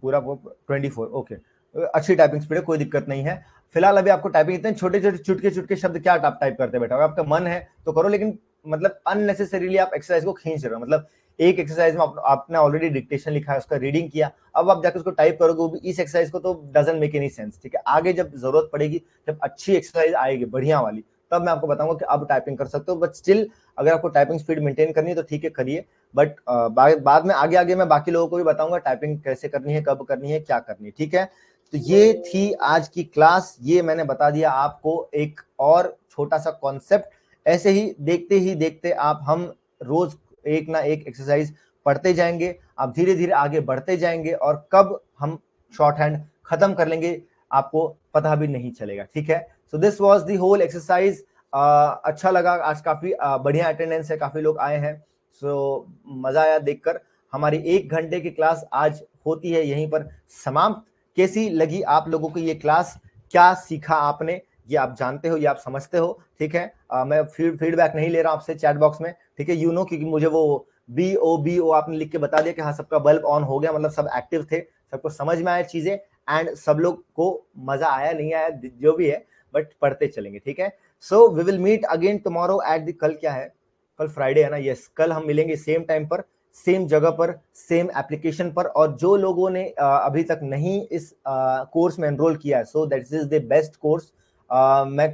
पूरा 24, ओके। अच्छी टाइपिंग स्पीड है, कोई दिक्कत नहीं है। फिलहाल अभी आपको टाइपिंग इतने छोटे छोटे चुटके चुटके शब्द क्या आप टाइप करते बैठे हो, आपका मन है तो करो, लेकिन मतलब अननेसेसरीली आप एक्सरसाइज को खींच रहे हो। मतलब एक एक्सरसाइज में आपने ऑलरेडी डिक्टेशन लिखा है, उसका रीडिंग किया, अब आप जाकर उसको टाइप करोगे, वो भी इस एक्सरसाइज को, तो डजंट मेक एनी सेंस, ठीक है। आगे जब जरूरत पड़ेगी, जब अच्छी एक्सरसाइज आएगी बढ़िया वाली, तब मैं आपको बताऊंगा कि अब टाइपिंग कर सकते हो, बट स्टिल अगर आपको टाइपिंग स्पीड मेंटेन करनी है तो ठीक है करिए, बट बाद में आगे आगे मैं बाकी लोगों को भी बताऊंगा टाइपिंग कैसे करनी है, कब करनी है, क्या करनी है, ठीक है। तो ये थी आज की क्लास, ये मैंने बता दिया आपको एक और छोटा सा कॉन्सेप्ट। ऐसे ही देखते आप हम रोज एक ना एक एक्सरसाइज पढ़ते जाएंगे, आप धीरे धीरे आगे बढ़ते जाएंगे, और कब हम शॉर्ट हैंड खत्म कर लेंगे आपको पता भी नहीं चलेगा, ठीक है। So this was the whole exercise. अच्छा लगा आज, काफी बढ़िया अटेंडेंस है, काफी लोग आए हैं, सो मजा आया देखकर। हमारी 1 घंटे की क्लास आज होती है यहीं पर समाप्त। कैसी लगी आप लोगों को ये क्लास, क्या सीखा आपने, ये आप जानते हो, ये आप समझते हो, ठीक है। मैं फीडबैक नहीं ले रहा आपसे चैट बॉक्स में, ठीक है। क्योंकि मुझे वो BO आपने लिख के बता दिया कि हाँ सबका बल्ब ऑन हो गया, मतलब सब एक्टिव थे, सबको समझ में आया चीजें, एंड सब लोग को मजा आया, नहीं आया जो भी है, बट पढ़ते चलेंगे, ठीक है। So we will meet again tomorrow at the, कल क्या है, कल फ्राइडे है ना, यस, कल हम मिलेंगे सेम टाइम पर, सेम जगह पर, सेम एप्लीकेशन पर। और जो लोगों ने अभी तक नहीं इस कोर्स में एनरोल किया है, so that is the best course. मैं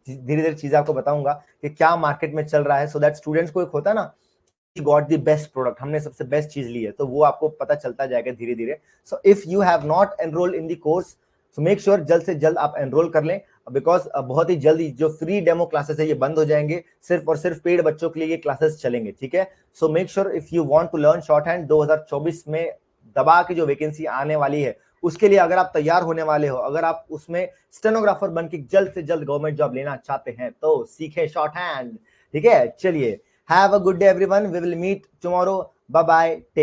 धीरे धीरे चीजें आपको बताऊंगा कि क्या मार्केट में चल रहा है, सो दैट स्टूडेंट्स को एक होता है ना, गॉट द बेस्ट प्रोडक्ट, हमने सबसे बेस्ट चीज ली है, तो वो आपको पता चलता जाएगा धीरे धीरे। So if you have not enrol in the course, so make sure जल्द से जल्द आप एनरोल कर लें, बिकॉज बहुत ही जल्दी जो फ्री डेमो क्लासेस है ये बंद हो जाएंगे, सिर्फ और सिर्फ पेड बच्चों के लिए ये क्लासेस चलेंगे, ठीक है। So make sure if you want to learn shorthand 2024 में दबा के जो वैकेंसी आने वाली है, उसके लिए अगर आप तैयार होने वाले हो, अगर आप उसमें स्टेनोग्राफर बन के जल्द से जल्द गवर्नमेंट जॉब लेना चाहते हैं, तो सीखें शॉर्ट हैंड, ठीक है। चलिए, have a good day everyone, we will meet tomorrow, bye bye.